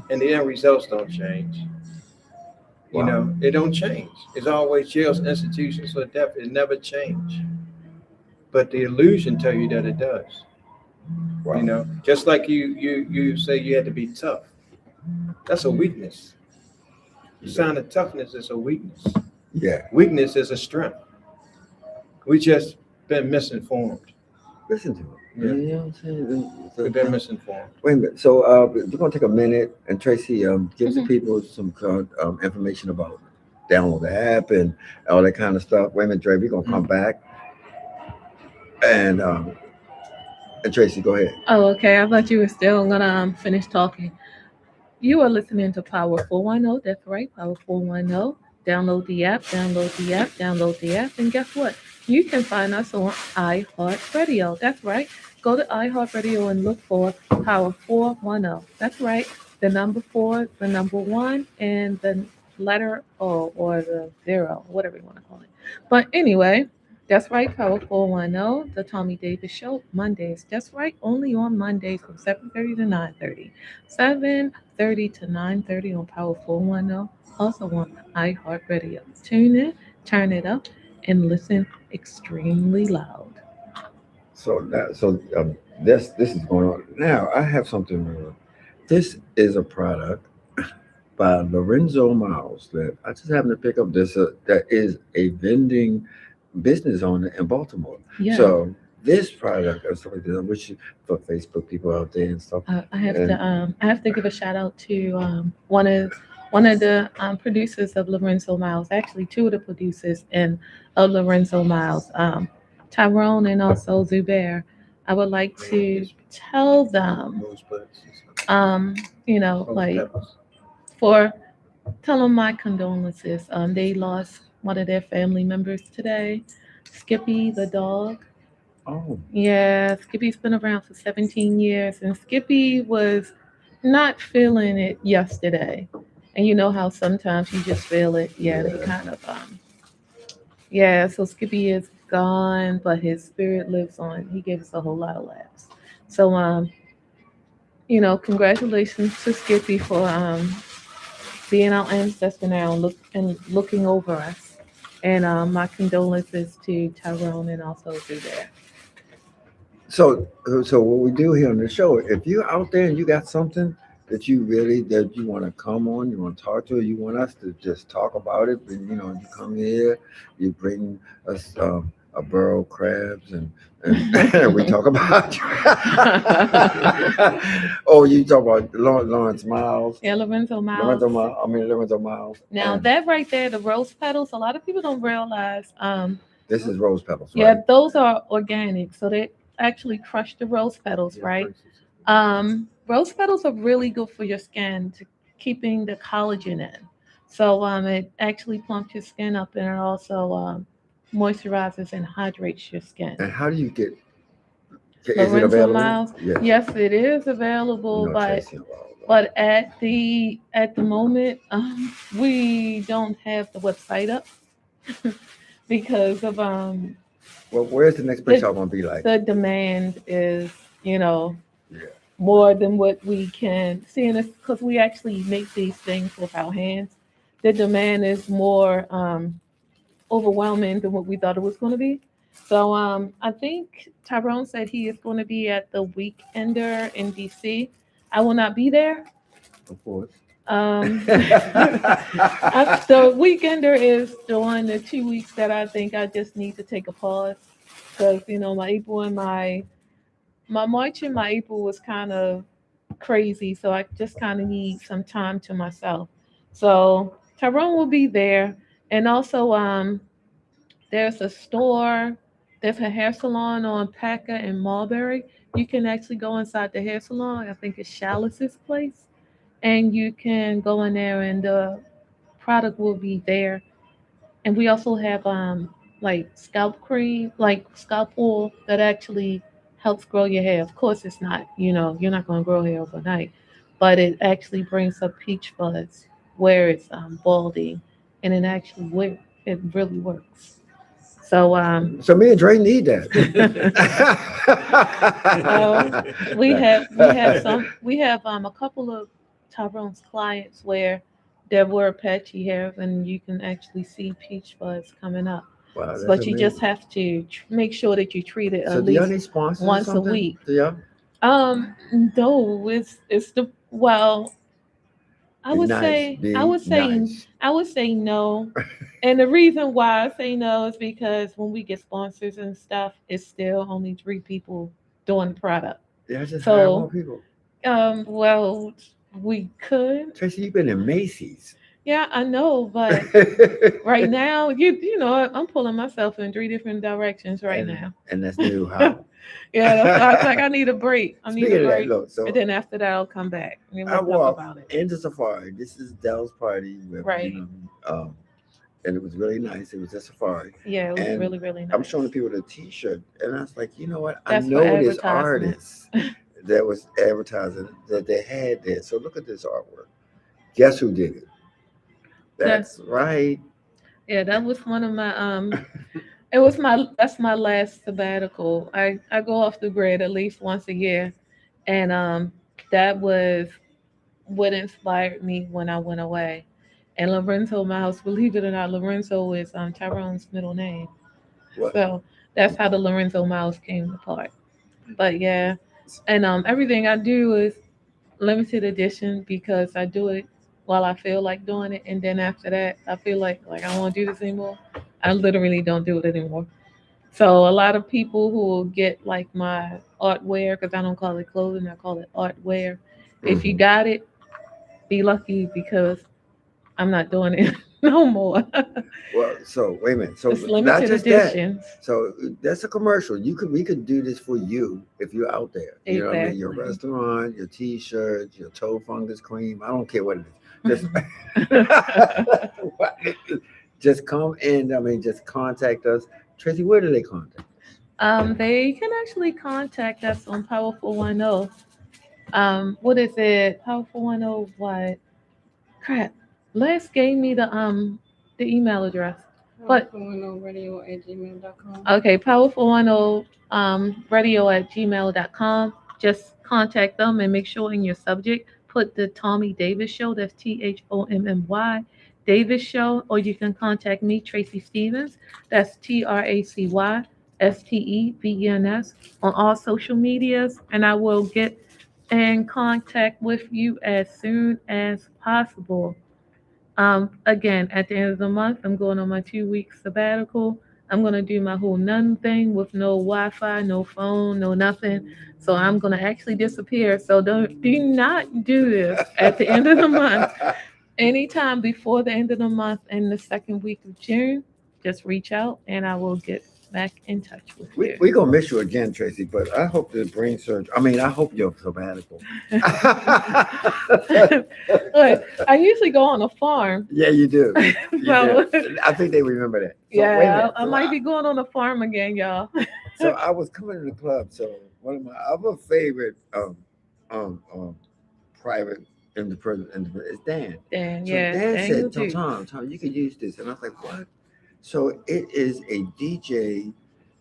and the end results don't change. Wow. It don't change. It's always jails, institutions for death. It never change. But the illusion tell you that it does. Wow. Just like you say you had to be tough. That's a weakness. The sign of toughness is a weakness. Yeah. Weakness is a strength. We just been misinformed. Listen to him. Yeah. You know what I'm saying? We've been misinformed. Wait a minute. So we're gonna take a minute, and Tracy, give the Mhm. people some information about download the app and all that kind of stuff. Wait a minute, Dre. We're gonna come back, and Tracy, go ahead. Oh, okay. I thought you were still gonna finish talking. You are listening to Power 410. That's right, Power 410. Download the app, download the app, download the app, and guess what? You can find us on iHeartRadio. That's right. Go to iHeartRadio and look for Power 410. That's right. The number four, the number one, and the letter O or the zero, whatever you want to call it. But anyway, that's right, Power 410, the Tommy Davis Show, Mondays. That's right, only on Mondays from 7:30 to 9:30. 7:30 to 9:30 on Power 410, also on iHeartRadio. Tune in, turn it up, and listen extremely loud. So this is going on now. I have something. This is a product by Lorenzo Miles that I just happened to pick up. This that is a vending business owner in Baltimore. Yeah. So this product or stuff like this, which for Facebook people out there and stuff. I have to give a shout out to one of the producers of Lorenzo Miles. Actually, two of the producers of Lorenzo Miles, Tyrone and also Zubair. I would like to tell them, Rosebuds. um, Rose like petals. for tell them my condolences. They lost one of their family members today, Skippy the dog. Oh, Yeah, Skippy's been around for 17 years, and Skippy was not feeling it yesterday. And you know how sometimes you just feel it. Yeah, they yeah. kind of yeah, so Skippy is gone, but his spirit lives on. He gave us a whole lot of laughs. So congratulations to Skippy for being our ancestor now and looking over us. And my condolences to Tyrone and also to there. So what we do here on the show, if you're out there and you got something that you want to come on, you want to talk to, you want us to just talk about it, and you come here, you bring us a burrow crabs and we talk about oh, you talk about Lawrence Miles, Yeah, Lorenzo Miles. Lorenzo Miles, Now and that right there, the rose petals, a lot of people don't realize. this is rose petals, Yeah, right? those are organic, so they actually crush the rose petals, right? Rose petals are really good for your skin to keeping the collagen in. So it actually plumps your skin up and it also moisturizes and hydrates your skin. And how do you get? Is it Lorenzo available? Miles, Yes. yes, it is You available, know but Tracy involved. at the moment we don't have the website up because of Well, where's the next place the y'all gonna be like? the demand is you know Yeah. more than what we can see, and it's because we actually make these things with our hands. The demand is more overwhelming than what we thought it was going to be. So I think Tyrone said he is going to be at the Weekender in DC. I will not be there. Of course. The Weekender is during the 2 weeks that I think I just need to take a pause because my April and my March and my April was kind of crazy, so I just kind of need some time to myself. So Tyrone will be there, and also there's a store, there's a hair salon on Packer and Mulberry. You can actually go inside the hair salon. I think it's Chalice's place, and you can go in there, and the product will be there. And we also have like scalp cream, like scalp oil that actually helps grow your hair. Of course, it's not you're not going to grow hair overnight, but it actually brings up peach fuzz where it's balding, and it actually it really works. So So me and Dre need so we have a couple of Tyrone's clients where there were patchy hairs and you can actually see peach fuzz coming up. Wow, that's But you just amazing. have to make sure that you treat it So at do y'all least need sponsors or once a something? week. Do y'all? No, it's the well, I Be would nice. say I Be would say nice. I would say no. And the reason why I say no is because when we get sponsors and stuff, it's still only three people doing the product. Yeah, just hire more So, people. well, we could. Tracy, you've been in Macy's. Yeah, I know, but right now, I'm pulling myself in three different directions right and now. and that's new how. Yeah, that's why I was like, I need a break. I need a Speaking of that, break. look, And so then after that, I'll come back and I we'll talk walked about it. into Safari. This is Dell's party, where, Right. and it was really nice. It was a Safari, Yeah, it was and really, really I'm nice. showing the people the T-shirt, and I was like, you know what? I That's for know this advertisement. artist that was advertising that they had there. So look at this artwork. Guess who did it? That That's right. yeah, that was one of my it was my that's my last sabbatical. I go off the grid at least once a year, and that was what inspired me when I went away. And Lorenzo Miles, believe it or not, Lorenzo is Tyrone's middle name. What? So that's how the Lorenzo Miles came apart. But yeah, and everything I do is limited edition because I do it while I feel like doing it, and then after that, I feel like I don't want to do this anymore. I literally don't do it anymore. So a lot of people who will get like my art wear, because I don't call it clothing, I call it art wear. If you Hmm. got it, be lucky because I'm not doing it no more. Well, so wait a minute. So It's not limited just that. editions. So that's a commercial. We could do this for you if you're out there. You know what I mean? Your Exactly. restaurant, your T-shirts, your toe fungus cream. I don't care what it is. Just just come in. I mean, just contact us. Tracy, where do they contact? They can actually contact us on Powerful 10. What is it? Powerful 10 what? Crap. Les gave me the email address. But Radio@gmail.com. okay, Powerful 10 radio@gmail.com. Just contact them and make sure in your subject put the Tommy Davis Show. That's Thommy Davis Show. Or you can contact me, Tracy Stevens. That's TracyStevens on all social medias, and I will get in contact with you as soon as possible. Again, at the end of the month, I'm going on my 2 week sabbatical. I'm gonna do my whole nun thing with no Wi-Fi, no phone, no nothing. So I'm gonna actually disappear. So do not do this at the end of the month. Anytime before the end of the month and the second week of June, just reach out and I will get back in touch with you. We're gonna miss you again, Tracy, but I hope the brain surgery. I mean, I hope you're sabbatical. Look, I usually go on a farm. Yeah, you do. You So do. I think they remember that. So, wait a yeah, minute. I might be going on a farm again, y'all. So I was coming to the club. So one of my other favorite private independent is Dan. Dan, So yeah, Dan Daniel said, too. Tom, you can use this. And I was like, what? So it is a DJ.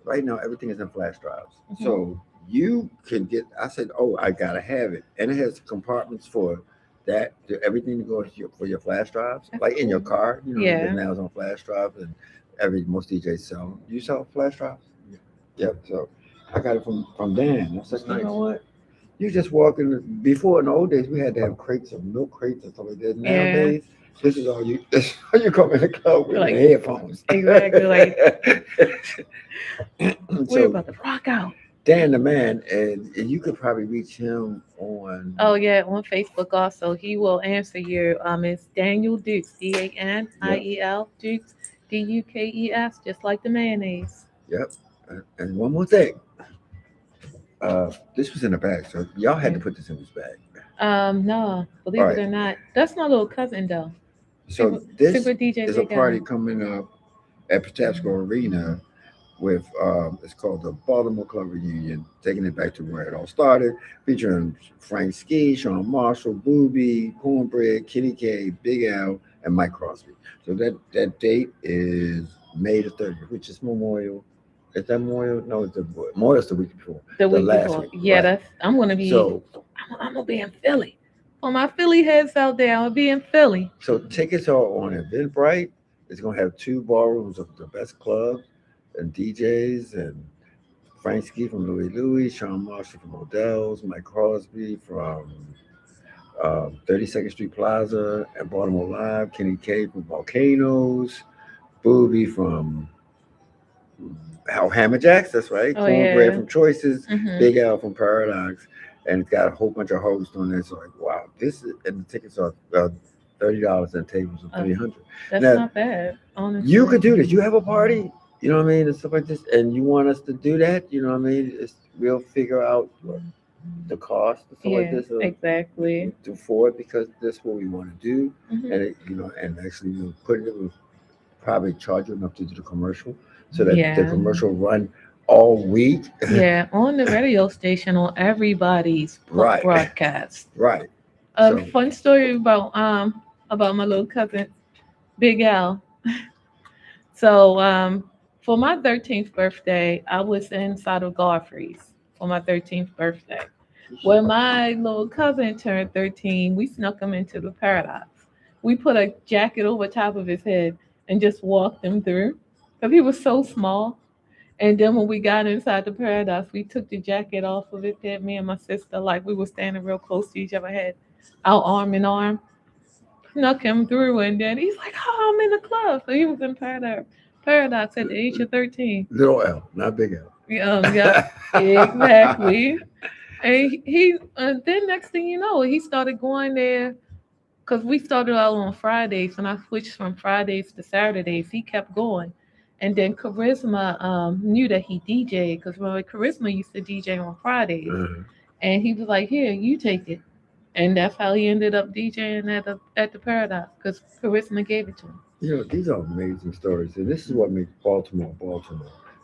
Right now, everything is in flash drives. Mhm. So you can get, I said, oh, I got to have it. And it has compartments for that, everything to go for your flash drives, like in your car, Yeah. and now it's on flash drives and most DJs sell them. You sell flash drives? Yeah. Yep. So I got it from Dan. I said, That's you nice. know what? You just walk in. Before in the old days, we had to have crates of milk crates and stuff like that. Yeah. Nowadays, this is all you. This is how you come in the club with Like- your headphones. Exactly, like- We're so about to rock out. Dan the man, and you could probably reach him on. Oh yeah, on Facebook also. He will answer you. It's Daniel Dukes, Daniel Dukes, Dukes, just like the mayonnaise. Yep. And one more thing. This was in the bag, so y'all had to put this in this bag. No, believe Alright. it or not, that's my little cousin though. So Super- this Super DJ is a Big party Al. coming up at Patapsco Arena with it's called the Baltimore Club Reunion, taking it back to where it all started, featuring Frank Ski, Sean Marshall, Booby, Cornbread, Kitty K, Big Al, and Mike Crosby. So that date is May the 30th, which is Memorial. Is that Memorial? No, it's Memorial's the week before. The week last before. week, Yeah, right. that's I'm gonna be So I'm gonna be in Philly. For my Philly heads out there, I'll be in Philly. So tickets are on Eventbrite. It's gonna have 2 ballrooms of the best clubs and DJs and Frank Ski from Louis, Sean Marshall from Odell's, Mike Crosby from 32nd Street Plaza and Baltimore Live, Kenny K from Volcanoes, Booby from Hammer Jacks, that's right, Oh, Cornbread yeah. from Choices, Mhm. Big Al from Paradox, and it's got a whole bunch of hosts on there. So like, wow, this is, and the tickets are $30 and tables are Oh. 300. That's Now, not bad, honestly. You could do this. You have a party, you know what I mean, and stuff like this, and you want us to do that, you know what I mean? We'll figure out the cost and stuff like Yeah, this exactly. for it because this is what we want to do, Mhm. and and actually we'll put it. We'll probably charge you enough to do the commercial, so that the Yeah. commercial run all week. Yeah, on the radio station on everybody's Right. broadcast. Right. A So- fun story about my little cousin, Big Al. So for my 13th birthday, I was inside of Godfrey's for my 13th birthday. When my little cousin turned 13, we snuck him into the Paradox. We put a jacket over top of his head and just walked him through because he was so small. And then when we got inside the Paradox, we took the jacket off of his head. Me and my sister, like we were standing real close to each other, head out arm in arm, snuck him through. And then he's like, "Oh, I'm in the club." So he was in Paradox at the age of 13. Little L, not Big L. Yeah, exactly. And and then next thing you know, he started going there because we started out on Fridays, and I switched from Fridays to Saturdays. He kept going, and then Charisma knew that he DJ'd because Charisma used to DJ on Fridays, Uh-huh. and he was like, "Here, you take it," and that's how he ended up DJing at the Paradox because Charisma gave it to him. You know, these are amazing stories, and this is what makes Baltimore Baltimore.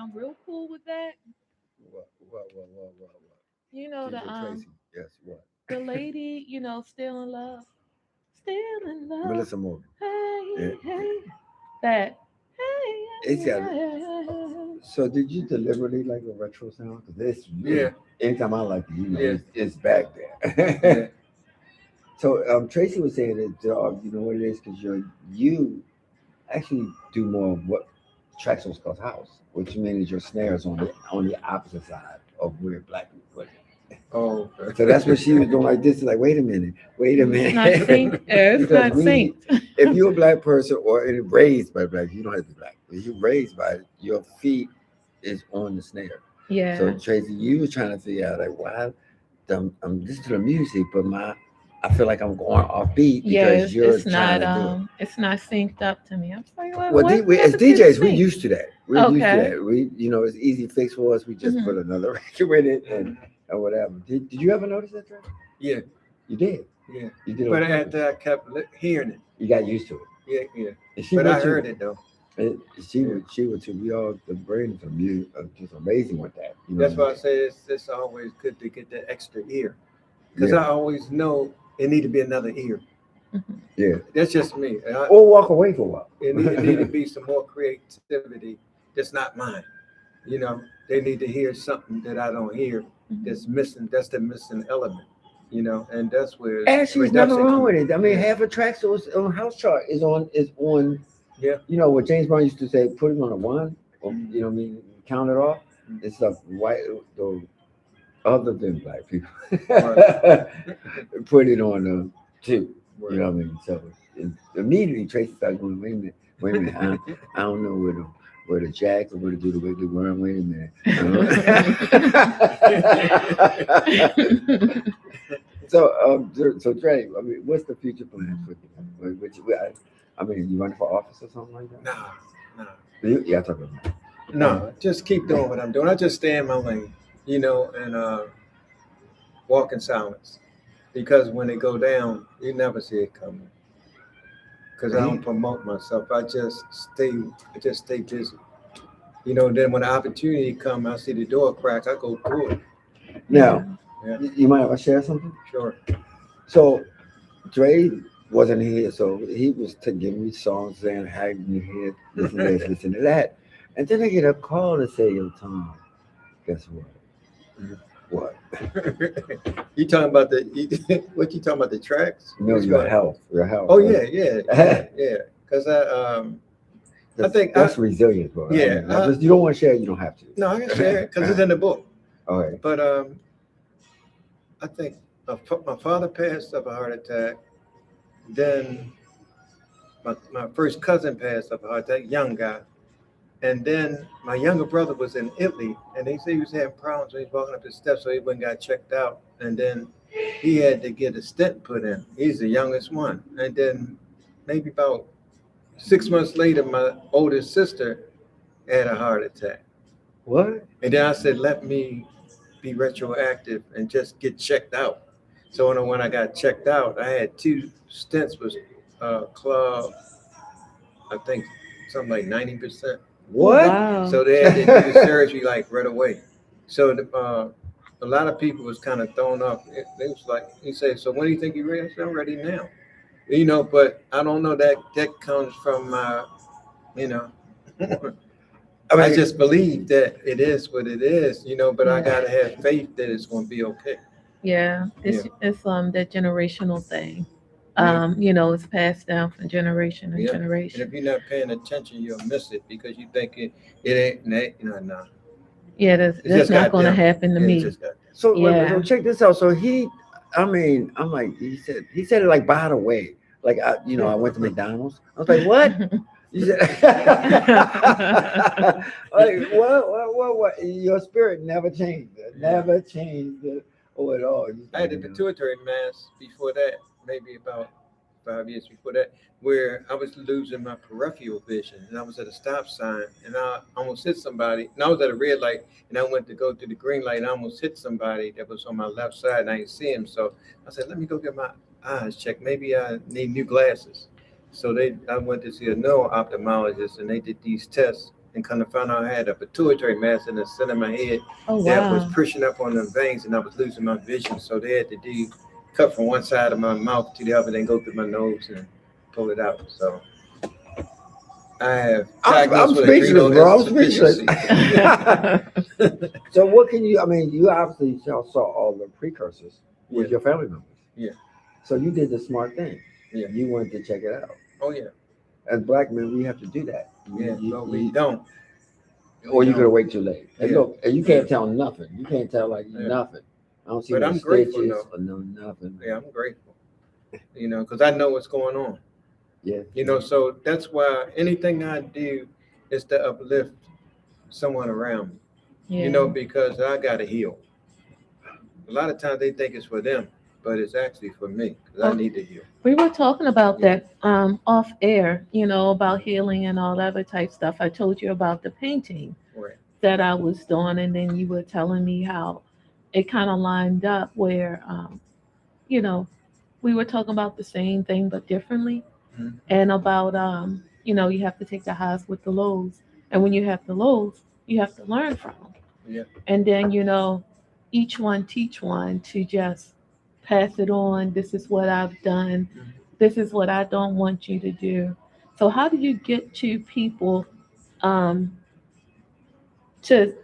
I'm real cool with that. What? You know DJ Tracy. Yes, what? the lady, still in love, still in love. Melissa Morgan. Yeah. Hey, hey, that. Hey, It's hey, got. hey. So did you deliberately like a retro sound? Because this, Yeah. anytime I like it, Yeah. it's back there. Yeah. So Tracy was saying that, you know what it is, because you actually do more of what Traxels calls house, which means your snare is on the opposite side of where black people put it. Oh, okay. So that's what she was doing like this. Like, wait a It's not synced. minute. It's Because not synced. if you're a black person or raised by black, you don't have to be black. If you're raised by it, your feet is on the snare. So Yeah. Tracy, you were trying to figure out like why I'm listening to the music, but I feel like I'm going off beat because Yes, you're trying to do it. it's not synced up to me. I'm like, Well, what as happened to the DJs, we're sync? used to that. We're used to Okay. that. It's easy fix for us. We just Hmm. put another record with it and or whatever. Did you ever notice that, Trey? Yeah. You did. Yeah. You did. But On purpose. after I kept hearing it. You got used to it. Yeah. Yeah. And she But would I too. heard it though. She would too. We all the brains are just amazing with that. You know That's what why I I say it's always good to get that extra ear. mean? Because I always know it need to be another ear. Yeah. That's just me. Or walk away for a while. It need to be some more creativity that's not mine. You know, they need to hear something that I don't hear that's missing. That's the missing element. You know, and that's where Actually, there's nothing production wrong with comes. it. I mean, Yeah. half a track so it's on house chart is on. Yeah. You know what James Brown used to say: put it on a one, or you know what I mean, count it off. Mhm. It's like white, the other than black people, Right. put it on a two. Right. You know what I mean? So immediately Tracy started going, wait a minute, I don't know where the jack or where to do the wiggly worm. Wait a minute. So Dre, I mean, what's the future plans for you? I mean, you running for office or something like that? Nah. Yeah, I talk about that. No, just keep doing what I'm doing. I just stay in my lane, you know, and walk in silence. Because when it go down, you never see it coming. Because I don't promote myself. I just stay busy. You know, then when the opportunity come, I see the door crack, I go through it. Now, Yeah. you mind if I share something? Sure. So Dre wasn't here, so he was giving me songs saying, "How you hear listen to this, listen to that," and then I get a call to say, "Yo, Tom, guess what? What? You talking about what you talking about, the tracks? You know, Which your one? health, your health." Oh right? yeah. Because think that's resilience, bro. yeah, you don't want to share, you don't have to. no, I can share it because it's in the book. All right. But I think my father passed of a heart attack. Then my first cousin passed of a heart attack, young guy. And then my younger brother was in Italy, and they say he was having problems when he was walking up the steps, so he went and got checked out. And then he had to get a stent put in. He's the youngest one. And then maybe about 6 months later, my oldest sister had a heart attack. What? And then I said, let me be retroactive and just get checked out. So when I got checked out, I had 2 stents was clogged, I think something like 90%. What? Wow. So they had to do the surgery like right away. So a lot of people was kind of thrown off. They was like, he said, so when do you think you're ready? I said, I'm ready now. You know, but I don't know that comes from my, you know, I just believe that it is what it is, you know, but I Yeah. gotta have faith that it's gonna be okay. Yeah, it's that generational thing. Yeah. It's passed down from generation to Yeah. And generation. if you're not paying attention, you'll miss it because you think it ain't that, no. Yeah, that's just not got going to them. happen to It me. just got them. So, wait, Yeah. so check this out. So I'm like, he said it like by the way, like I went to McDonald's. I was like, what? You said, like what? Your spirit never changed. Never changed at all. I had a pituitary mass before that, maybe about 5 years before that, where I was losing my peripheral vision, and I was at a stop sign, and I almost hit somebody, and I was at a red light, and I went to go through the green light, and I almost hit somebody that was on my left side, and I didn't see him, so I said, let me go get my eyes checked. Maybe I need new glasses. So I went to see a neuro ophthalmologist, and they did these tests, and kind of found out I had a pituitary mass in the center of my head Oh that was wow. pushing up on the veins, and I was losing my vision. So they had to do cut from one side of my mouth to the other, then go through my nose and pull it out. So I have I'm diagnosed with speechless, adrenal bro. I'm speechless. insufficiency. So what can you? I mean, you obviously saw all the precursors with Yeah. your family members. Yeah. So you did the smart thing. Yeah. You wanted to check it out. Oh yeah. As black men, we have to do that. Yeah. But we don't. Or you don't. could have waited too late. And Yeah. look, and you can't tell nothing. You can't tell like Yeah. nothing. I don't see But no I'm grateful, stitches though. or no nothing. Yeah, I'm grateful. Because I know what's going on. Yeah. So that's why anything I do is to uplift someone around me. Yeah. Because I got to heal. A lot of times they think it's for them, but it's actually for me because I Oh, need to heal. we were talking about Yeah. that off air, about healing and all that other type stuff. I told you about the painting Right. that I was doing, and then you were telling me how it kind of lined up where, you know, we were talking about the same thing but differently, Mhm. and about, you have to take the highs with the lows, and when you have the lows, you have to learn from them, Yeah. and then each one teach one to just pass it on. This is what I've done. Mhm. This is what I don't want you to do. So how do you get to people um, to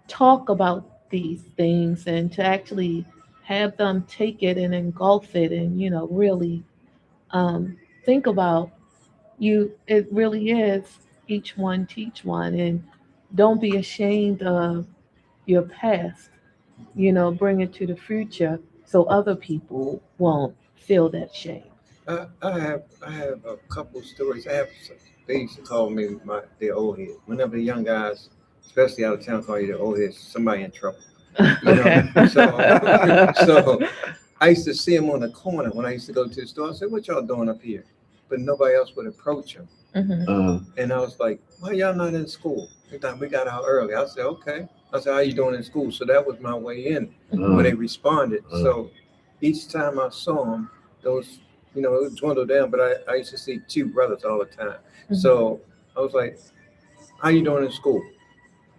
talk about these things and to actually have them take it and engulf it and really um, think about you? It really is each one teach one, and don't be ashamed of your past. Bring it to the future so other people won't feel that shame. I have a couple stories. They used to call me the old head. Whenever the young guys, especially out of town, call you the old head, somebody in trouble. You know. Okay. So I used to see him on the corner when I used to go to the store. I said, "What y'all doing up here?" But nobody else would approach him. Mhm. And I was like, "Why y'all not in school?" They thought we got out early. I said, "Okay." I said, "How you doing in school?" So that was my way in Mhm. when they responded. So each time I saw them, those it dwindled down. But I used to see two brothers all the time. Mhm. So I was like, "How you doing in school?"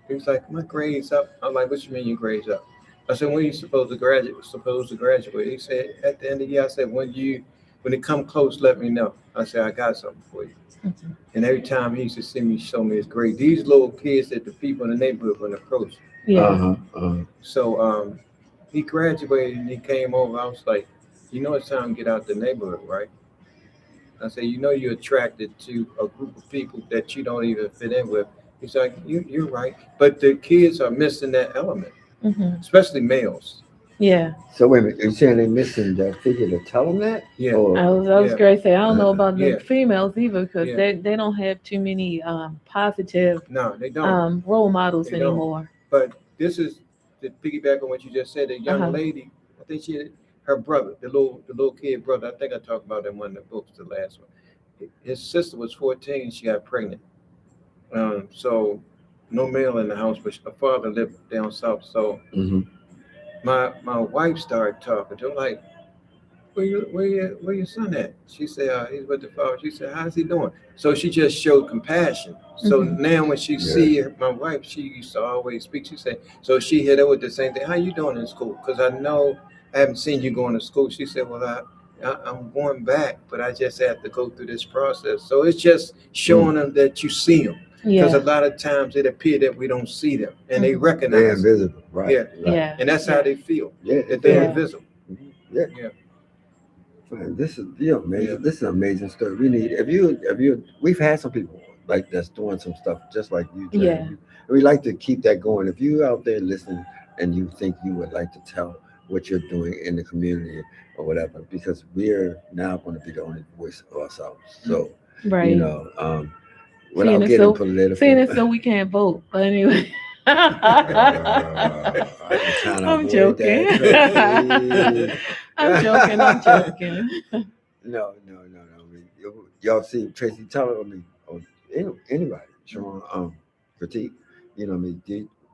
He was like, "My grades up." I'm like, "What you mean your grades up?" I said, "When you supposed to graduate?" Supposed to graduate. He said, "At the end of the year." I said, When it come close, let me know." I said, "I got something for you." Mhm. And every time he used to see me, show me his grade. These little kids that the people in the neighborhood would approach. Yeah. So he graduated and he came over. I was like, "It's time to get out the neighborhood, right?" I said, "You're attracted to a group of people that you don't even fit in with." He's like, "You're right." But the kids are missing that element, Mhm. especially males. Yeah. So wait a minute, you're saying they're missing that figure to tell them that? Yeah. Or I was Yeah. going to say I don't know about the Yeah. females either because Yeah. they don't have too many positive No, they don't. role models They don't. anymore. But this is to piggyback on what you just said. The Uh young huh. lady, I think her brother, the little kid brother. I think I talked about that in one of the books, the last one. His sister was 14. She got pregnant. So no male in the house, but her father lived down south. So Mhm. my wife started talking to him like, where your son at? She said, he's with the father. She said, how's he doing? So she just showed compassion. So Mhm. now when she see my wife, she used to always speak. She said, so she hit her with the same thing. How you doing in school? Because I know I haven't seen you going to school. She said, well, I'm going back, but I just have to go through this process. So it's just showing them that you see them. Because a Yeah. lot of times it appears that we don't see them and they Mhm. They're recognize it. invisible, right? Yeah. Right. Yeah. And that's how they feel, Yeah. that they're Yeah. invisible. Yeah. Yeah. Man, this is amazing. Yeah. This is an amazing story. We need if you we've had some people like that's doing some stuff just like you, Jay. Yeah. We like to keep that going. If you out there listening and you think you would like to tell what you're doing in the community or whatever, because we're now going to be the only voice of ourselves. So you Right. know, Seeing without it getting so seeing political. it so we can't vote. But anyway. I was trying to I'm avoid joking. that, Tracy. I'm joking. I'm joking. No. I mean, y'all see Tracy Teller, I mean, or anybody, Sean, critique, I mean,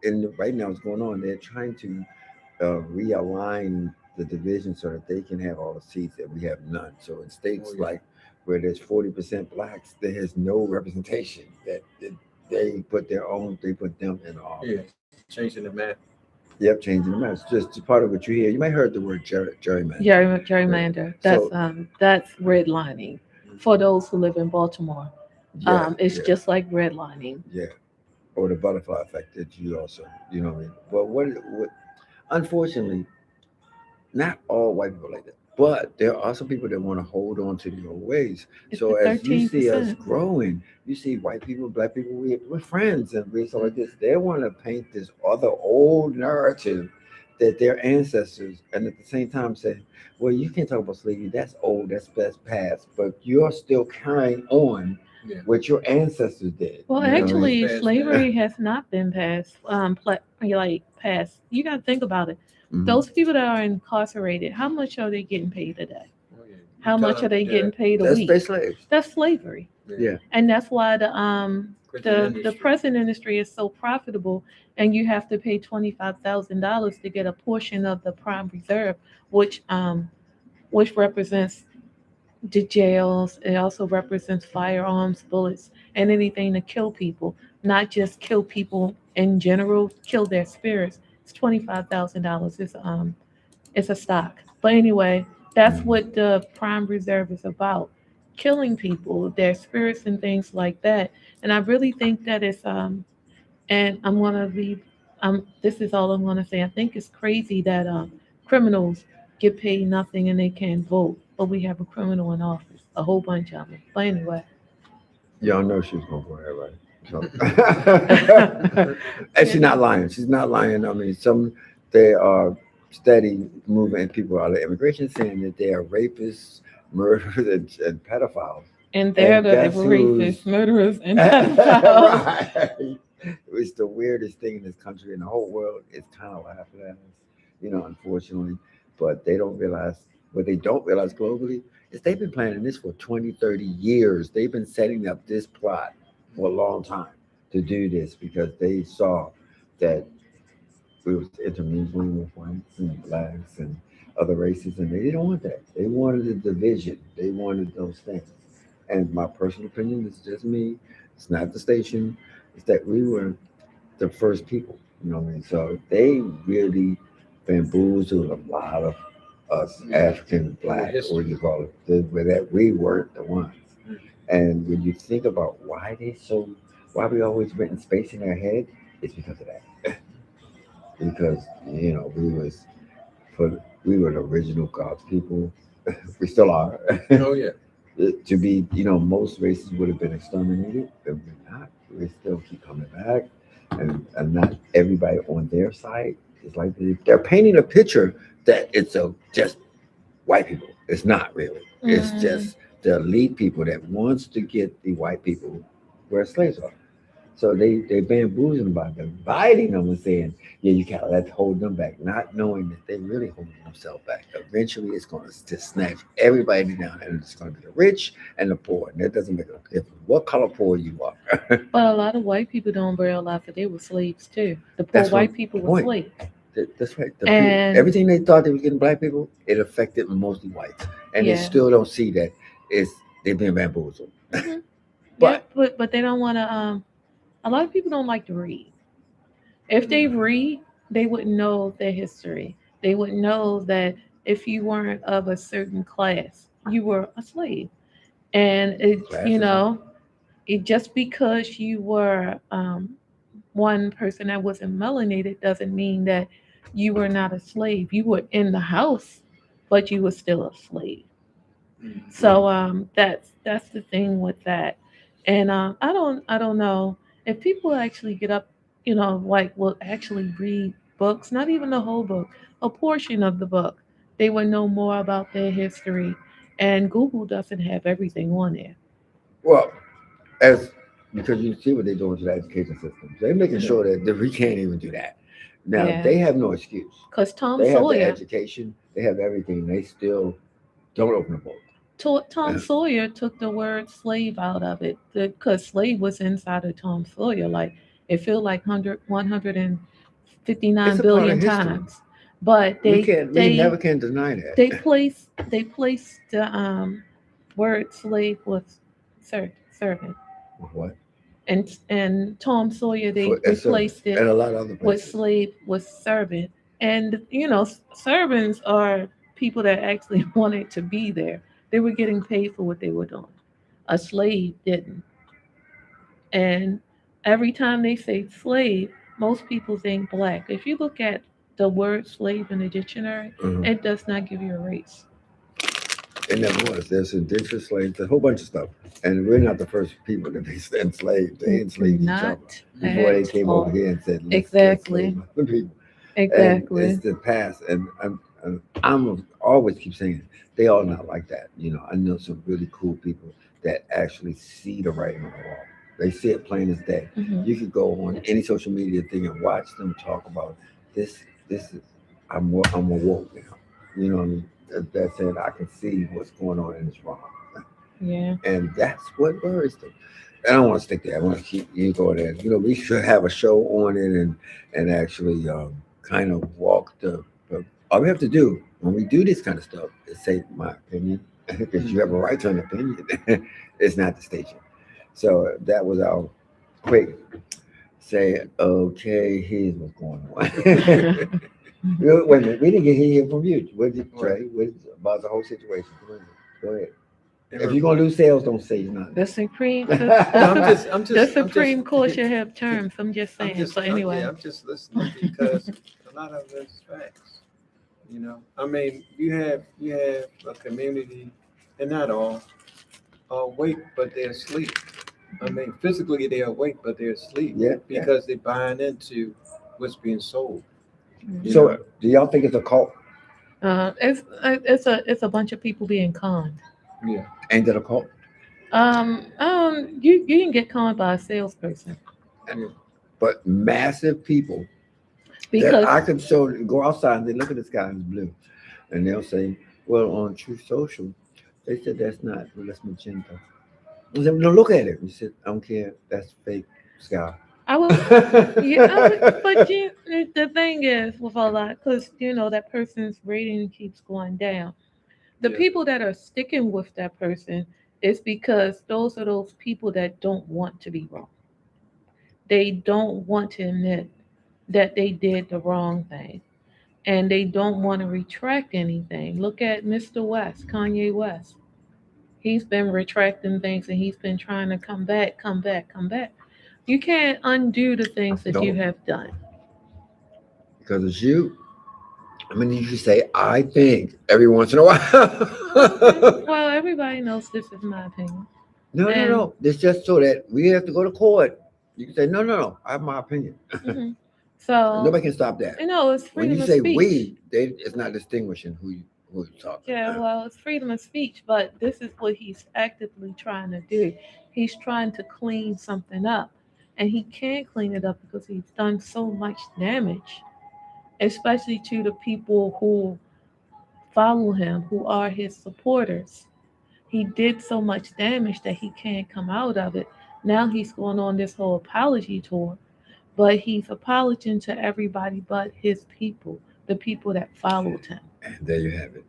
and right now what's going on, they're trying to realign the division so that they can have all the seats that we have none. So in states Oh, yeah. like where there's 40% blacks, there is no representation. they put their own, they put them in office. Yeah, changing the map. Yep, changing the mess. Just part of what you hear. You might heard the word gerrymander. Gerrymander. So That's redlining. For those who live in Baltimore, yeah, it's yeah, just like redlining. yeah. Or the butterfly effect that you also, you know what I mean? But what unfortunately, not all white people like that. But there are some people that want to hold on to the old ways. It's the So as you see us 13%. growing, you see white people, black people, we're friends and we're stuff like this. They want to paint this other old narrative that their ancestors, and at the same time say, well, you can't talk about slavery. That's old. That's past. But you're still carrying on Yeah. what your ancestors did. Well, You know what I mean? actually, Fast, slavery has not been passed. Like passed. You got to think about it. Mhm. Those people that are incarcerated, how much are they getting paid a day? Oh, yeah. How much are they Yeah. getting paid a That's they week? slaves. That's slavery. Yeah. And that's why Prison the industry. present industry is so profitable, and you have to pay $25,000 to get a portion of the prime reserve, which which represents the jails. It also represents firearms, bullets, and anything to kill people, not just kill people in general, kill their spirits. It's $25,000. It's a stock. But anyway, that's Mhm. what the prime reserve is about. Killing people, their spirits and things like that. And I really think that it's and I'm gonna be this is all I'm gonna say. I think it's crazy that criminals get paid nothing and they can't vote. But we have a criminal in office, a whole bunch of them. But anyway. Y'all know she was going for it, right? So, and she's not lying. She's not lying. I mean, some they are steady moving people out of immigration, saying that they are rapists, murderers, and pedophiles. And they're And the guess rapists, who's murderers, and pedophiles. right? It's the weirdest thing in this country, and the whole world is kind of laughing at us, unfortunately. But they don't realize what they don't realize globally is they've been planning this for 20, 30 years. They've been setting up this plot for a long time to do this because they saw that we was intermingling with whites and blacks and other races, and they didn't want that. They wanted the division. They wanted those things. And my personal opinion is just me. It's not the station. It's that we were the first people. You know what I mean? So they really bamboozled a lot of us African, black, what do you call it, where that we weren't the ones. And when you think about why we always went in space in their head, it's because of that. Because we were the original God's people. We still are. Oh yeah. To be, most races would have been exterminated, but we're not. We still keep coming back, and not everybody on their side is like they're painting a picture that it's just white people. It's not really. It's Mm, just the elite people that wants to get the white people where slaves are. So they bamboozling by dividing them and saying, yeah, you can't let's hold them back, not knowing that they're really holding themselves back. Eventually, it's going to just snatch everybody down, and it's going to be the rich and the poor. And that doesn't make a difference what color poor you are. but a lot of white people don't realize that they were slaves too. The poor That's white what people were point. slaves. That's right. And Everything they thought they was getting black people, it affected mostly whites, and they yeah. still don't see that it's they're being bamboozled. Hmm. Yeah, But but they don't want to. A lot of people don't like to read. If they read, they would know their history. They would know that if you weren't of a certain class, you were a slave. And classism. just because you were one person that wasn't melanated doesn't mean that you were not a slave. You were in the house, but you were still a slave. So that's the thing with that. And I don't know if people actually get up, like will actually read books, not even the whole book, a portion of the book. They would know more about their history. And Google doesn't have everything on there. Well, as because you see what they're doing to the education system. They're making Yeah. sure that we can't even do that. Now Yeah. they have no excuse. Because Tom They have the Sawyer, education, they have everything. They still don't open the book. Tom Sawyer took the word slave out of it because slave was inside of Tom Sawyer. Like it felt like 159 It's a part of billion history. times. But We never can deny that. they placed the word slave with servant. What? and Tom Sawyer they for as servant replaced it and a lot of other with places. slave with servant. And servants are people that actually wanted to be there. They were getting paid for what they were doing. A slave didn't. And every time they say slave, most people think black. If you look at the word slave in the dictionary, Mhm. it does not give you a race. It never was. There's indentured slaves, a whole bunch of stuff. And we're not the first people that they enslaved. They enslaved each other Not before they at came over all. here and said, let's slave Exactly. other people. And it's Exactly. the past. And I'm always keep saying they all not like that. I know some really cool people that actually see the writing on the wall. They see it plain as day. Mhm. You could go on any social media thing and watch them talk about this. This is I'm awoke now. You know what I mean? That said, I can see what's going on and it's wrong, Yeah. and that's what worries them. I don't want to stick there. I want to keep you going there. We should have a show on it and actually kind of walk the. All we have to do when we do this kind of stuff is say my opinion, because you have a right to an opinion. It's not the station. So that was our quick say. Okay, here's what's going on. Wait a minute, we didn't get here from you. What did Trey? About the whole situation? Go ahead. If you're gonna lose sales, don't say nothing. The Supreme No, I'm the just, Supreme Court should have terms. I'm just I'm saying. just, So anyway. yeah, I'm just listening because a lot of it's facts. I mean, you have a community, and not all are awake, but they're asleep. I mean, physically they're awake, but they're asleep Yeah. because they're buying into what's being sold. You So, know? do y'all think it's a cult? It's a bunch of people being conned. Yeah. Ain't it a cult? You can get conned by a salesperson Yeah. But massive people that because I could show go outside and they look at the sky and it's blue, and they'll say, "Well, on Truth Social, they said that's not. Well, that's magenta." I said, "No, look at it." He said, "I don't care. That's fake sky." I will. Yeah, but the thing is with all that, because that person's rating keeps going down. The Yeah. people that are sticking with that person is because those are those people that don't want to be wrong. They don't want to admit that they did the wrong thing, and they don't want to retract anything. Look at Mr. West, Kanye West. He's been retracting things and he's been trying to come back, come back, come back. You can't undo the things that you Don't, have done. because it's you. I mean, you should say, "I think," every once in a while. Well, everybody knows this is my opinion. No, no, And no. It's just so that we have to go to court. You can say, "No, no, no. I have my opinion." mhm. So, Nobody can stop that. it's When you freedom of say speech. we, it's not distinguishing who you're talking. Yeah, well, it's freedom of speech, but this is what he's actively trying to do. He's trying to clean something up, and he can't clean it up because he's done so much damage, especially to the people who follow him, who are his supporters. He did so much damage that he can't come out of it. Now he's going on this whole apology tour, but he's apologizing to everybody but his people, the people that followed him. And there you have it.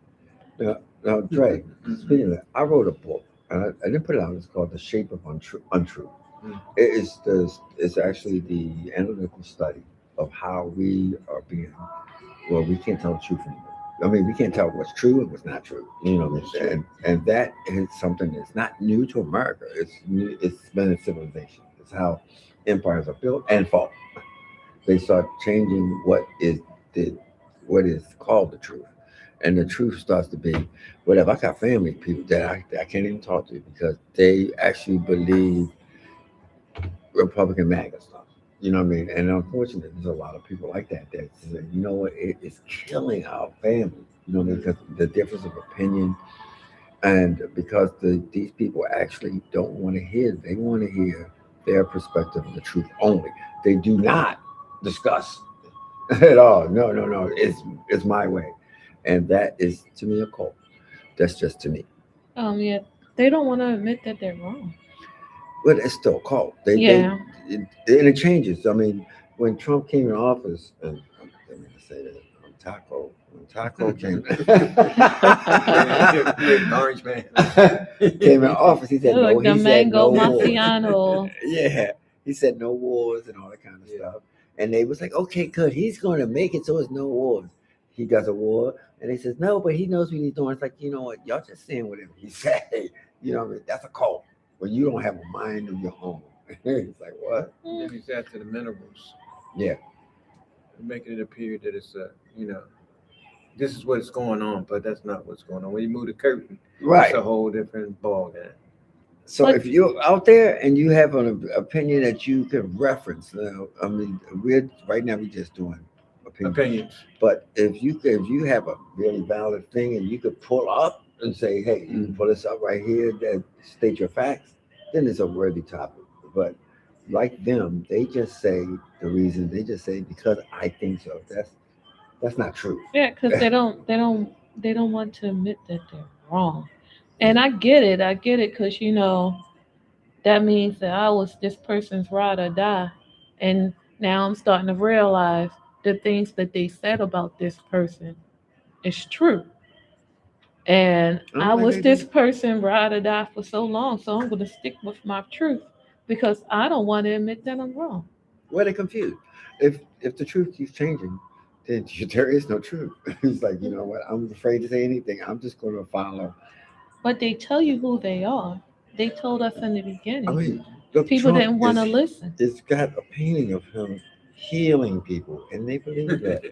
Now, Dre, speaking of that, I wrote a book, and I didn't put it out. It's called "The Shape of Untruth." Mm. It's actually the analytical study of how we are being. Well, we can't tell the truth anymore. I mean, we can't tell what's true and what's not true. You know what I'm saying? And that is something that's not new to America. It's new. It's been a civilization. It's how empires are built and fall. They start changing the what is called the truth, and the truth starts to be whatever. I got family people that I can't even talk to because they actually believe Republican MAGA stuff. You know what I mean? And unfortunately, there's a lot of people like that say, you know what, it is killing our family. You know what I mean? Because the difference of opinion, and because these people actually don't want to hear. They want to hear their perspective of the truth only. They do not discuss at all. No, no, no. It's my way, and that is to me a cult. That's just to me. Yeah, they don't want to admit that they're wrong. But it's still a cult. Yeah. And it changes. I mean, when Trump came in office, and I mean to say that when Taco came, Yeah, orange man. came in office, he said no. Like the He said mango no more. macchiato. Yeah, He said no wars and all that kind of Yeah. stuff. And they was like, okay, good. He's going to make it so it's no wars. He does a war, and they says no, but he knows what he's doing. It's like, you know what? Y'all just saying whatever he say. You know what I mean? That's a cult. When you don't have a mind of your own. It's like what? Then he's after the minerals, Yeah. making it appear that it's this is what's going on, but that's not what's going on. When you move the curtain, Right. it's a whole different ball game. So But- if you're out there and you have an opinion that you can reference, I mean, we're right now we're just doing opinions. Opinions. But if you have a really valid thing and you could pull up and say, hey, you can pull this up right here that state your facts, then it's a worthy topic. But like them, they just say the reason. They just say because I think so. That's not true. Yeah, because they don't want to admit that they're wrong. And I get it. I get it because that means that I was this person's ride or die, and now I'm starting to realize the things that they said about this person is true. And I was this person ride or die for so long, so I'm going to stick with my truth because I don't want to admit that I'm wrong. Well, they're confused. If the truth keeps changing, then there is no truth. It's like, you know what? I'm afraid to say anything. I'm just going to follow. But they tell you who they are. They told us in the beginning. I mean, look, People Trump didn't want to is- listen. It's got a painting of him healing people, and they believe that.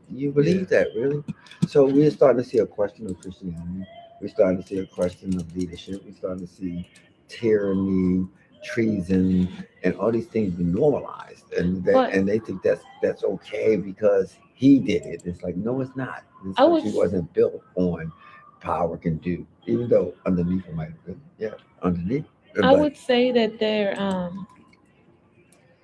You believe that, really? So we're starting to see a question of Christianity. We're starting to see a question of leadership. We're starting to see tyranny, treason, and all these things be normalized, But- and they think that's okay because he did it. It's like no, it's not. This I was- country wasn't built on power can do, even though underneath it might have been, underneath. I But- would say that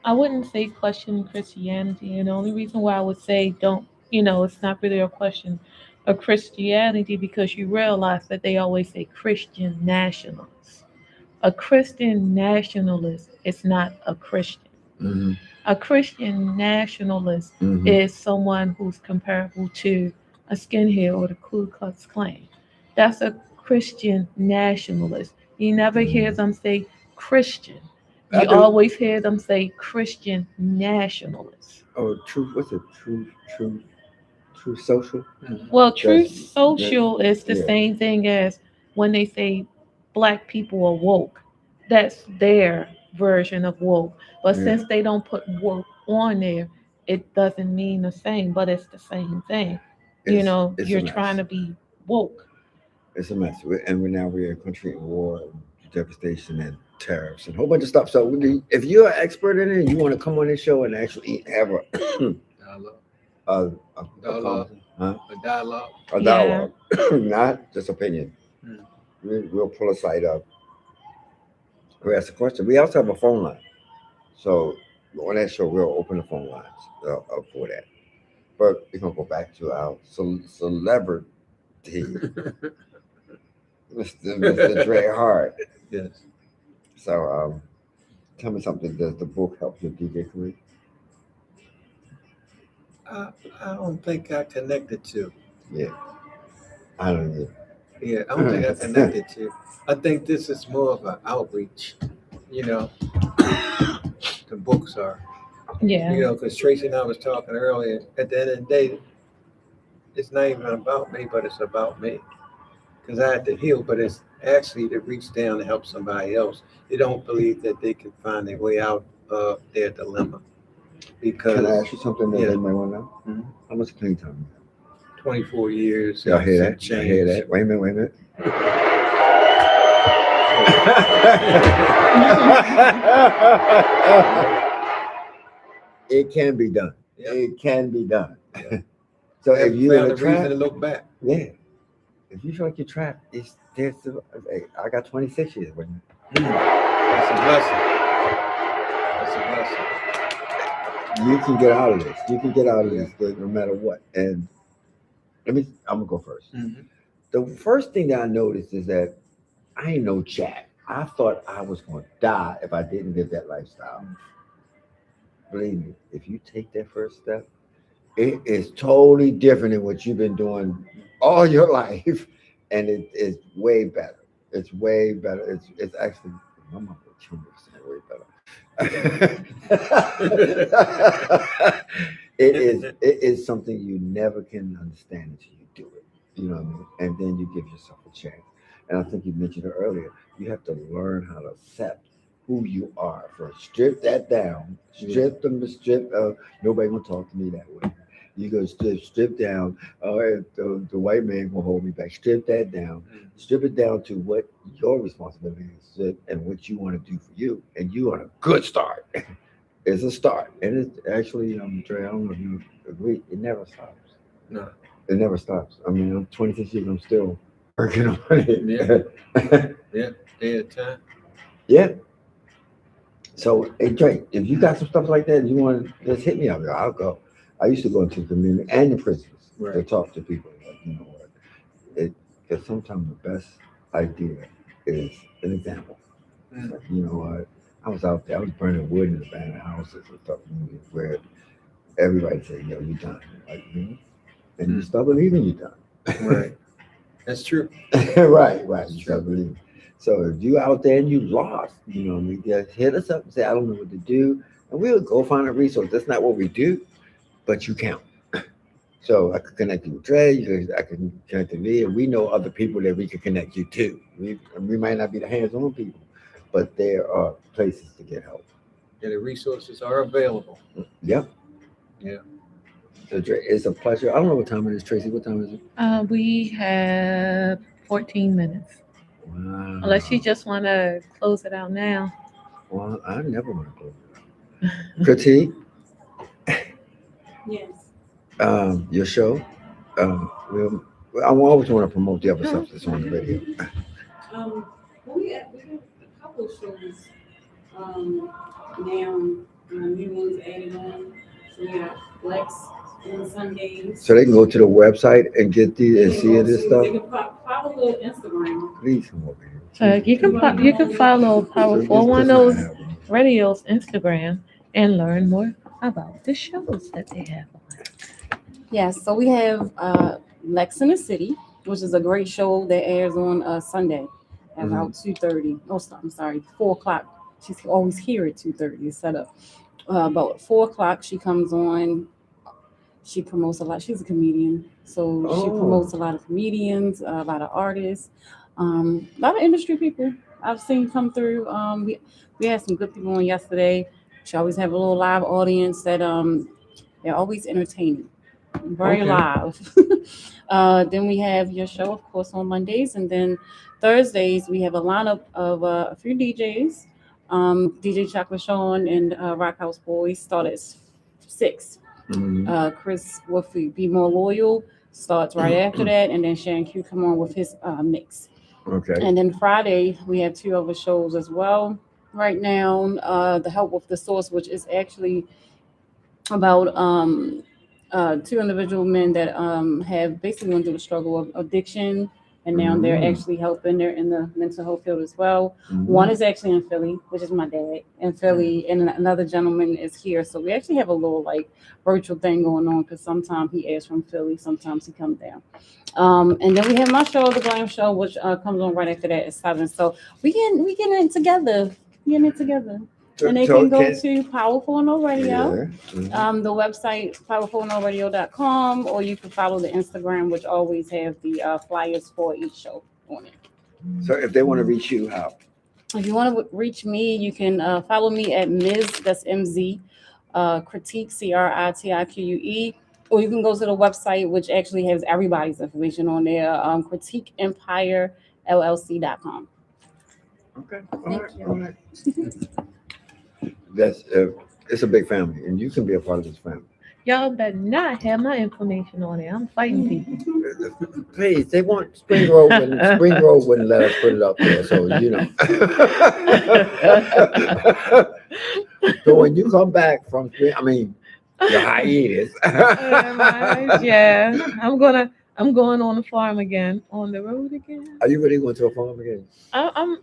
I wouldn't say question Christianity, and the only reason why I would say don't, it's not really a question of Christianity because you realize that they always say Christian nationalists. A Christian nationalist is not a Christian. Mhm, A Christian nationalist mhm. is someone who's comparable to a skinhead or the Ku Klux Klan. That's a Christian nationalist. You never hear them say Christian. I You do. always hear them say Christian nationalist. Oh, what's it? True social. Well, true That's- social is the yeah. same thing as when they say black people are woke. That's their version of woke. But Yeah. since they don't put woke on there, it doesn't mean the same, but it's the same thing. It's a You're mess. trying to be woke. It's a mess. We're a country in war, devastation, and tariffs, and a whole bunch of stuff. So if you're an expert in it, and you want to come on this show and actually have Dialogue. a Dialogue. huh? A dialogue. A Yeah. dialogue, not just opinion. Hmm. We'll pull a site up. We ask a question. We also have a phone line. So on that show, we'll open the phone lines up for that. But we're gonna go back to our celebrity, Mr. Dre Hart. Yes. So tell me something. Does the book help your DJ career? I don't think I connected to. Yeah, I don't know. Yeah, I don't think I connected to. I think this is more of an outreach, the books are. Yeah. Because Tracy and I was talking earlier, at the end of the day, it's not even about me, but it's about me. Because I had to heal, but it's actually to reach down and help somebody else. They don't believe that they can find their way out of their dilemma. Can I Because ask you something that Yeah. they might want to know? Mhm. How much clean time? 24 years. Y'all hear and that? Y'all hear change. that? Wait a minute. It can be done. Yeah. It can be done. Yeah. So I if haven't you're in found a a reason to trap, look back. yeah. If you feel like you're trapped, hey, I got 26 years with me. That's a blessing. That's a blessing. You can get out of this. You can get out of this no matter what. And I'm gonna go first. Mhm. The first thing that I noticed is that I ain't no Jack. I thought I was gonna die if I didn't live that lifestyle. Believe me, if you take that first step, it is totally different than what you've been doing all your life, and it is way better. It's way better. It's actually my mom would kill me for saying way better. it is something you never can understand until you do it. You know what I mean? And then you give yourself a chance. And I think you mentioned it earlier. You have to learn how to accept who you are first. Strip that down. Strip them. Strip. Nobody gonna talk to me that way. You go strip down. All right, the white man gonna hold me back. Strip that down. Strip it down to what your responsibility is and what you want to do for you, and you on a good start. It's a start, and it's actually, Trey. I don't know if you agree. It never stops. No. It never stops. I mean, I'm 26 years. I'm still working on Yeah. it. Yeah. Day at time. Yeah. So, hey, Trey, if you got some stuff like that, and you want to just hit me up. I'll go. I used to go into the community and the prisons to Right. talk to people. Like, you know what? Because sometimes the best idea is an example. It's like, you know what? I was out there. I was burning wood in the abandoned houses and stuff where everybody said, "Yo, you done?" Like me, and you start believing you done. Right. That's true. Right. You start believing. So if you out there and you lost, you know, what I mean, just hit us up and say, "I don't know what to do," and we'll go find a resource. That's not what we do, but you count. So I could connect you with Trey. I can connect to me, and we know other people that we can connect you to. We might not be the hands-on people, but there are places to get help. Yeah, the resources are available. Yep. Yeah. So Trey, it's a pleasure. I don't know what time it is, Tracy. What time is it? We have 14 minutes. Wow. Unless you just want to close it out now. Well, I never want to close it out. Critique, Yes. your show. I always want to promote the other stuff that's on the radio. We have a couple of shows now. New ones added on. So we got Lex on Sundays. So they can go to the website and get these and see this They stuff. can follow the Instagram. Please come over here. You can follow Power So this 410's happen. Radio's Instagram and learn more about the shows that they have on. Yes, so we have Lex in the City, which is a great show that airs on Sunday at about 2:30. Oh, I'm sorry, 4 o'clock. She's always here at 2:30. It's set up. About 4 o'clock, she comes on. She promotes a lot. She's a comedian, so she Oh. promotes a lot of comedians, a lot of artists, a lot of industry people I've seen come through. We had some good people on yesterday. She always have a little live audience that they're always entertaining, very Okay. live. Then we have your show, of course, on Mondays, and then Thursdays we have a lineup of a few DJs. DJ Chocolate Sean and Rock House Boys start at 6. Mhm. Chris Woodford, Be More Loyal, starts right after that, and then Sharon Q come on with his mix. Okay. And then Friday we have 2 other shows as well. Right now, The Help with the Source, which is actually about 2 individual men that have basically went through the struggle of addiction, and now they're actually helping. They're in the mental health field as well. One is actually in Philly, which is my dad in Philly, and another gentleman is here. So we actually have a little like virtual thing going on because sometimes he airs from Philly, sometimes he comes down. And then we have my show, The Glam Show, which comes on right after that at 7. So we getting it together. Getting it together. And they can go to Powerful No Radio, the website, powerfulnoradio.com, or you can follow the Instagram, which always have the flyers for each show on it. So if they want to reach you, how? If you want to reach me, you can follow me at Ms. That's MZ, Critique, CRITIQUE, or you can go to the website, which actually has everybody's information on there, critiqueempirellc.com. Okay. Thank you. All right. That's it's a big family, and you can be a part of this family. Y'all better not have my information on it. I'm fighting people. Please, they want Spring Grove, and Spring Grove wouldn't let us put it up there, so you know. So when you come back from Spring, I mean, the hiatus. Yeah, I'm going on the farm again, on the road again. Are you really going to a farm again? I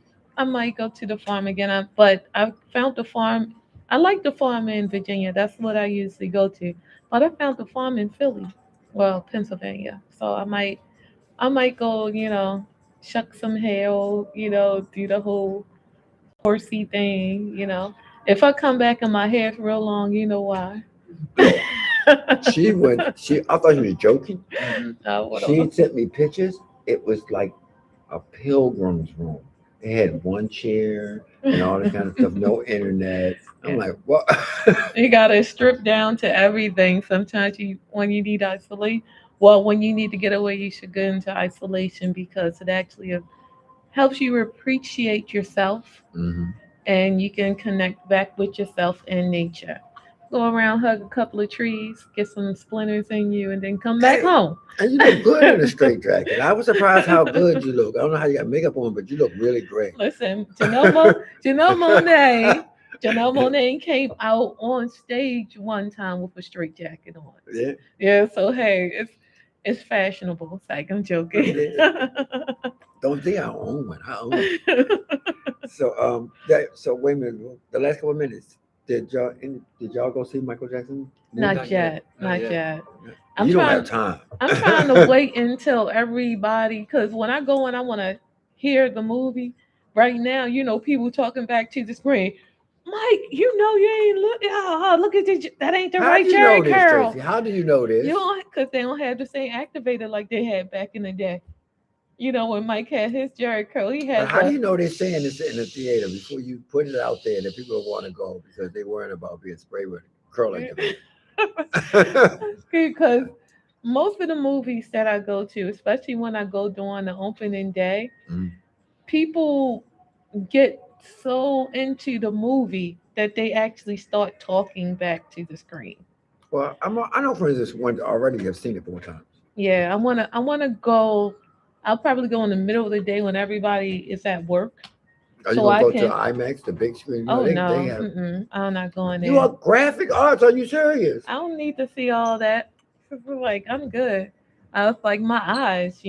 might go to the farm again, but I found the farm. I like the farm in Virginia. That's what I usually go to. But I found the farm in Philly, well, Pennsylvania. So I might go, shuck some hay, do the whole horsey thing, If I come back and my hair's real long, you know why? No, she went. I thought she was joking. Mhm. I She would. sent me pictures. It was like a pilgrim's room. They had one chair and all that kind of stuff. No internet. I'm Yeah. like, what? You gotta strip down to everything. Sometimes you when you need isolate. Well, when you need to get away, you should go into isolation because it actually helps you appreciate yourself hmm and you can connect back with yourself and nature. Go around, hug a couple of trees, get some splinters in you, and then come back Hey, home. and you look good in a straight jacket. I was surprised how good you look. I don't know how you got makeup on, but you look really great. Listen, Janelle Monae came out on stage one time with a straight jacket on. Yeah, Yeah, so hey, it's fashionable. It's like I'm joking. yeah. Don't think I own one. I own one. So so wait a minute. The last couple of minutes, did y'all go see Michael Jackson movie? Not Not yet. yet, Not not yet. yet. I'm You don't have trying. time. I'm trying to wait until everybody, because when I go in, I want to hear the movie. Right now, people talking back to the screen. Mike, you ain't look. Look at this. That ain't the How right do you know Jerry this, Curl. Tracy? How do you know You this? don't, because they don't have the same activator like they had back in the day. When Mike had his Jerry Curl, he But had how do the. you know they're saying this in the theater before you put it out there that people want to go because they worrying about being sprayed with curling activator? Because most of the movies that I go to, especially when I go during the opening day, Mm. people get so into the movie that they actually start talking back to the screen. Well, I know friends this one already have seen it 4 times. Yeah, I wanna go. I'll probably go in the middle of the day when everybody is at work, Are you so gonna I go to can. IMAX, the big screen? You know Oh they no, have. I'm not going You are there. graphic arts? Are you serious? I don't need to see all that. Like I'm good. I was like my eyes.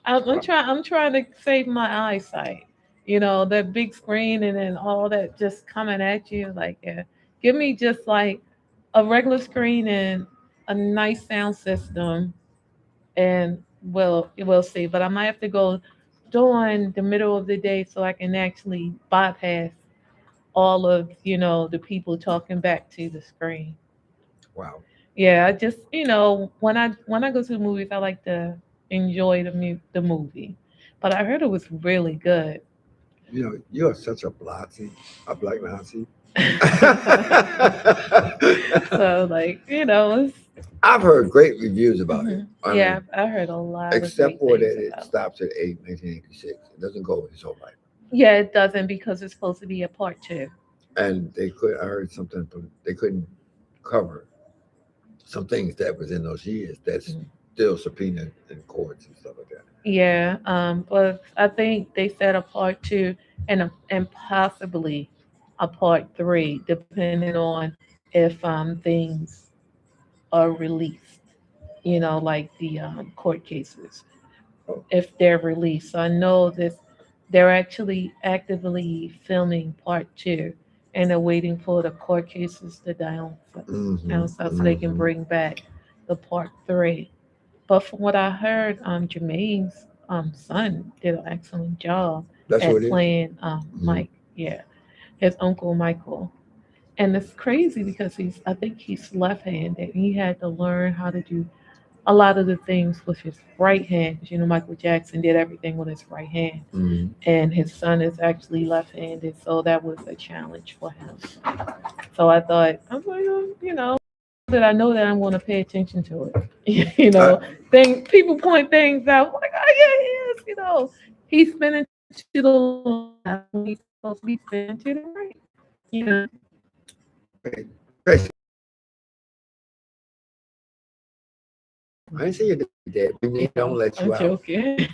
I'm trying to save my eyesight. That big screen and then all that just coming at you. Like, yeah, give me just like a regular screen and a nice sound system, and we'll see. But I might have to go during the middle of the day so I can actually bypass all of the people talking back to the screen. Wow. Yeah, I just when I go to the movies, I like to enjoy the movie. But I heard it was really good. You know, you're such a black Nazi. So like it's I've heard great reviews about it. I yeah, mean, I heard a lot of except great for things that it about it. stops at 1986. It doesn't go his whole life. Yeah, it doesn't because it's supposed to be a part two. And I heard something from, they couldn't cover some things that was in those years that's Mhm. still subpoenaed in courts and stuff like that. Yeah, but I think they said a part two and possibly a part three, depending on if things are released. Like the court cases, Oh, if they're released. So I know this, they're actually actively filming part two, and they're waiting for the court cases to down south so they can hmm bring back the part three. But from what I heard, Jermaine's son did an excellent job That's what at it is. playing Mhm. Mike. Yeah, his uncle Michael. And it's crazy because I think he's left-handed. He had to learn how to do a lot of the things with his right hand. 'Cause, Michael Jackson did everything with his right hand, Mhm. and his son is actually left-handed, so that was a challenge for him. So I thought, I'm going to, that I know that I'm going to pay attention to it. I, People point things out like, oh yeah, he is. He's spinning to the left when he's supposed to be spinning to the right. You know, hey, Tracy, I ain't see you did that. We don't let I'm you out. joking.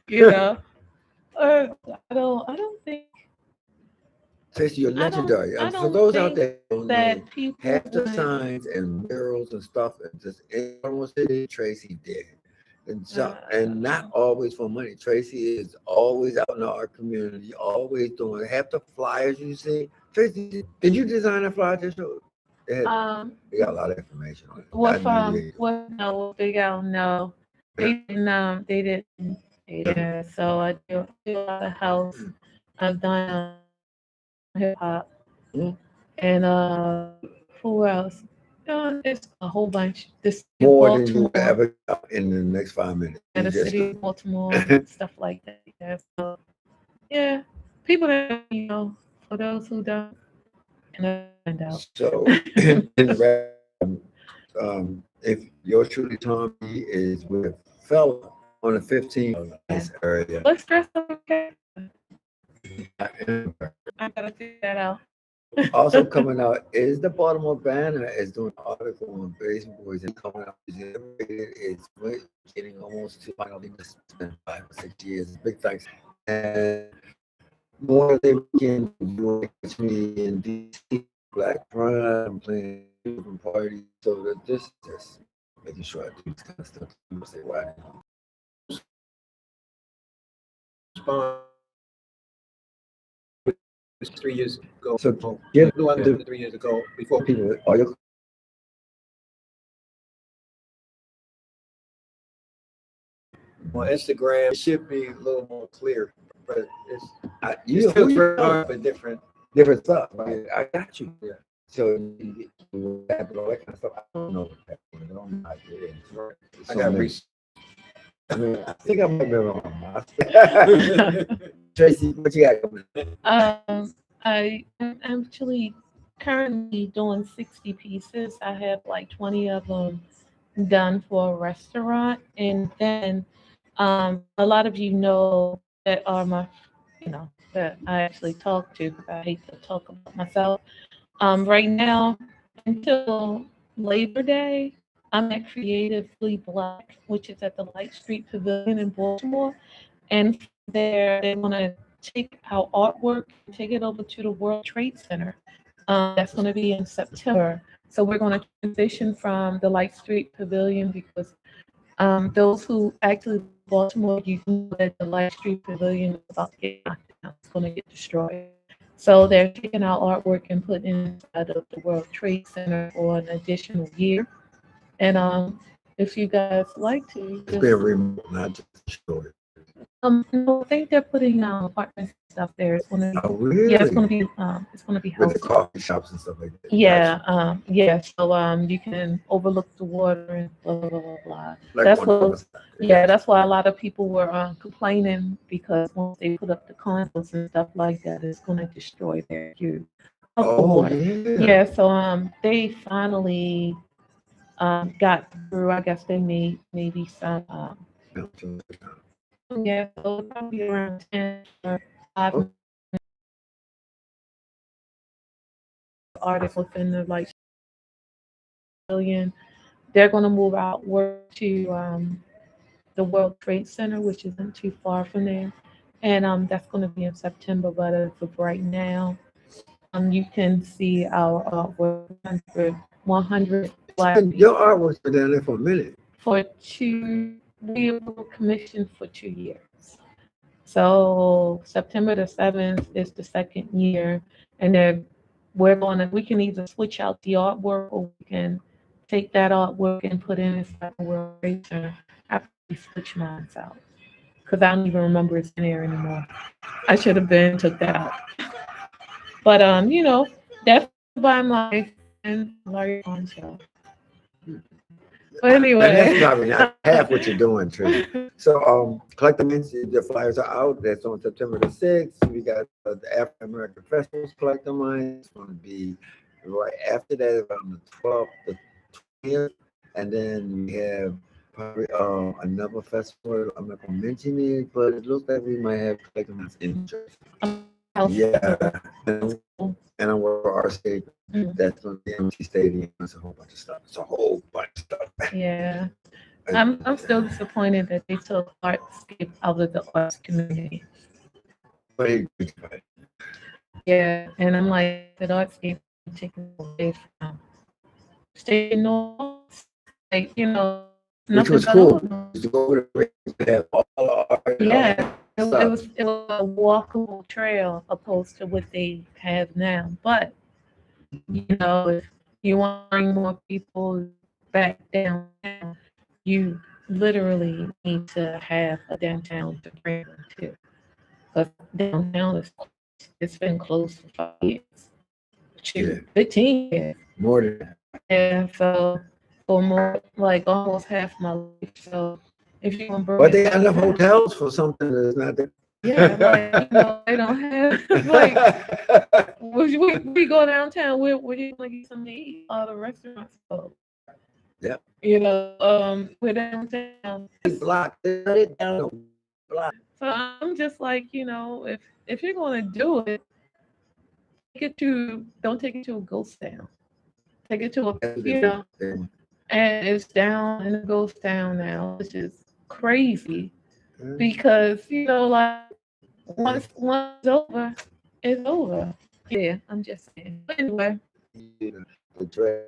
you know, I don't think Tracy, you're legendary. I For don't those out think there who don't know, that people half the would. signs and murals and stuff and just in Baltimore City, Tracy did. And not Uh, always for money. Tracy is always out in our community, always doing half the flyers you see. Tracy, did you design a flyer to show? um, It got a lot of information on it. I know you did. what no, with Big L, no, they didn't, yeah. So I do a lot of house. I've done hip hop, Mm. and who else? It's a whole bunch. This More than you will Baltimore, ever got in the next 5 minutes. and You the just city of Baltimore, stuff like that. Yeah, so yeah, people that for those who don't, and find out. so in rap, if yours truly Tommy is with fella on the 15th, Yeah. nice area. Let's dress up. Okay, I gotta figure that out. Also coming out is the Baltimore Banner is doing an article on Basement Boys and coming out. It's getting almost to finally. It's been 5 or 6 years. Big thanks. And more they can do opportunity in DC, Black Pride, playing different parties. So that this is just making sure I do this kind of stuff. People say why. Respond 3 years ago. So No, get I the 3 years ago before people all your on Instagram. It should be a little more clear, but it's you still who you very know, hard but different. different stuff. Right? I got you. Yeah. So you have all that kind of stuff. I don't know what that is. I don't know how it is. I So got many. research. I mean, I think I might be wrong. Tracy, what you got coming? I am actually currently doing 60 pieces. I have like 20 of them done for a restaurant, and then a lot of you know that are my, that I actually talk to because I hate to talk about myself. Right now, until Labor Day, I'm at Creatively Black, which is at the Light Street Pavilion in Baltimore. And there, they want to take our artwork and take it over to the World Trade Center. That's going to be in September. So we're going to transition from the Light Street Pavilion because those who actually live in Baltimore, you know that the Light Street Pavilion is about to get knocked down. It's going to get destroyed. So they're taking our artwork and putting it inside of the World Trade Center for an additional year. And if you guys like to, It's just being remote, not just destroyed. no, I think they're putting apartments and stuff there. It's gonna Oh, be yeah, really? it's gonna be With the housing. coffee shops and stuff like that. Yeah, Gotcha. yeah. So you can overlook the water and blah blah blah blah blah. Like That's on the what other side. yeah, Gotcha. that's why a lot of people were complaining because once they put up the condos and stuff like that, it's gonna destroy their view of the Oh, water. yeah. Yeah, so they finally got through. I guess they made maybe some yeah, so it'll probably around 10 or 5 Oh, artists within the like billion. They're going to move out work to the World Trade Center, which isn't too far from there. And that's going to be in September. But as of right now, you can see our artwork 100 black your people artwork's been down there for a minute. for we were commissioned for 2 years. So September the 7th is the second year, and then we can either switch out the artwork or we can take that artwork and put it inside the World Trade Center. I probably switch mine out because I don't even remember it's in there anymore. I should have been took that out. But that's by my friend Larry Boncho. But And that's anyway, probably not half what you're doing, Tracy. So, collect the mentions. The flyers are out. That's on September the 6th. We got the African American Festivals. Collect the mine. It's going to be right after that, around the 12th, the 20th. And then we have probably another festival. I'm not going to mention it, but it looks like we might have collect the mines in Jersey. Yeah. And I'm working for our state. That's going to be empty stadium. It's a whole bunch of stuff. It's a whole bunch of stuff. yeah. I'm still disappointed that they took artscape out of the arts community. But Yeah, and I'm like, the artscape is taken away from state norms, like which nothing was but cool. art. To go over the to have all the art and all Yeah, that it stuff. was a walkable trail opposed to what they have now. But if you want to bring more people back downtown, you literally need to have a downtown to bring them to. Because downtown is it's been closed for 5 years. Yeah. 15 years. More than that. And so for more like almost half my life. So if you want to But bring they it got enough downtown, hotels for something that's not there. yeah, like they don't have like we go downtown, where you gonna get something to eat? All the restaurants closed. Yep. We're downtown. Block it down the block. So I'm just like, if you're gonna do it, don't take it to a ghost town. Take it to and it's down and it goes down now, which is crazy because like once it's over, it's over. Yeah, I'm just saying. But anyway. The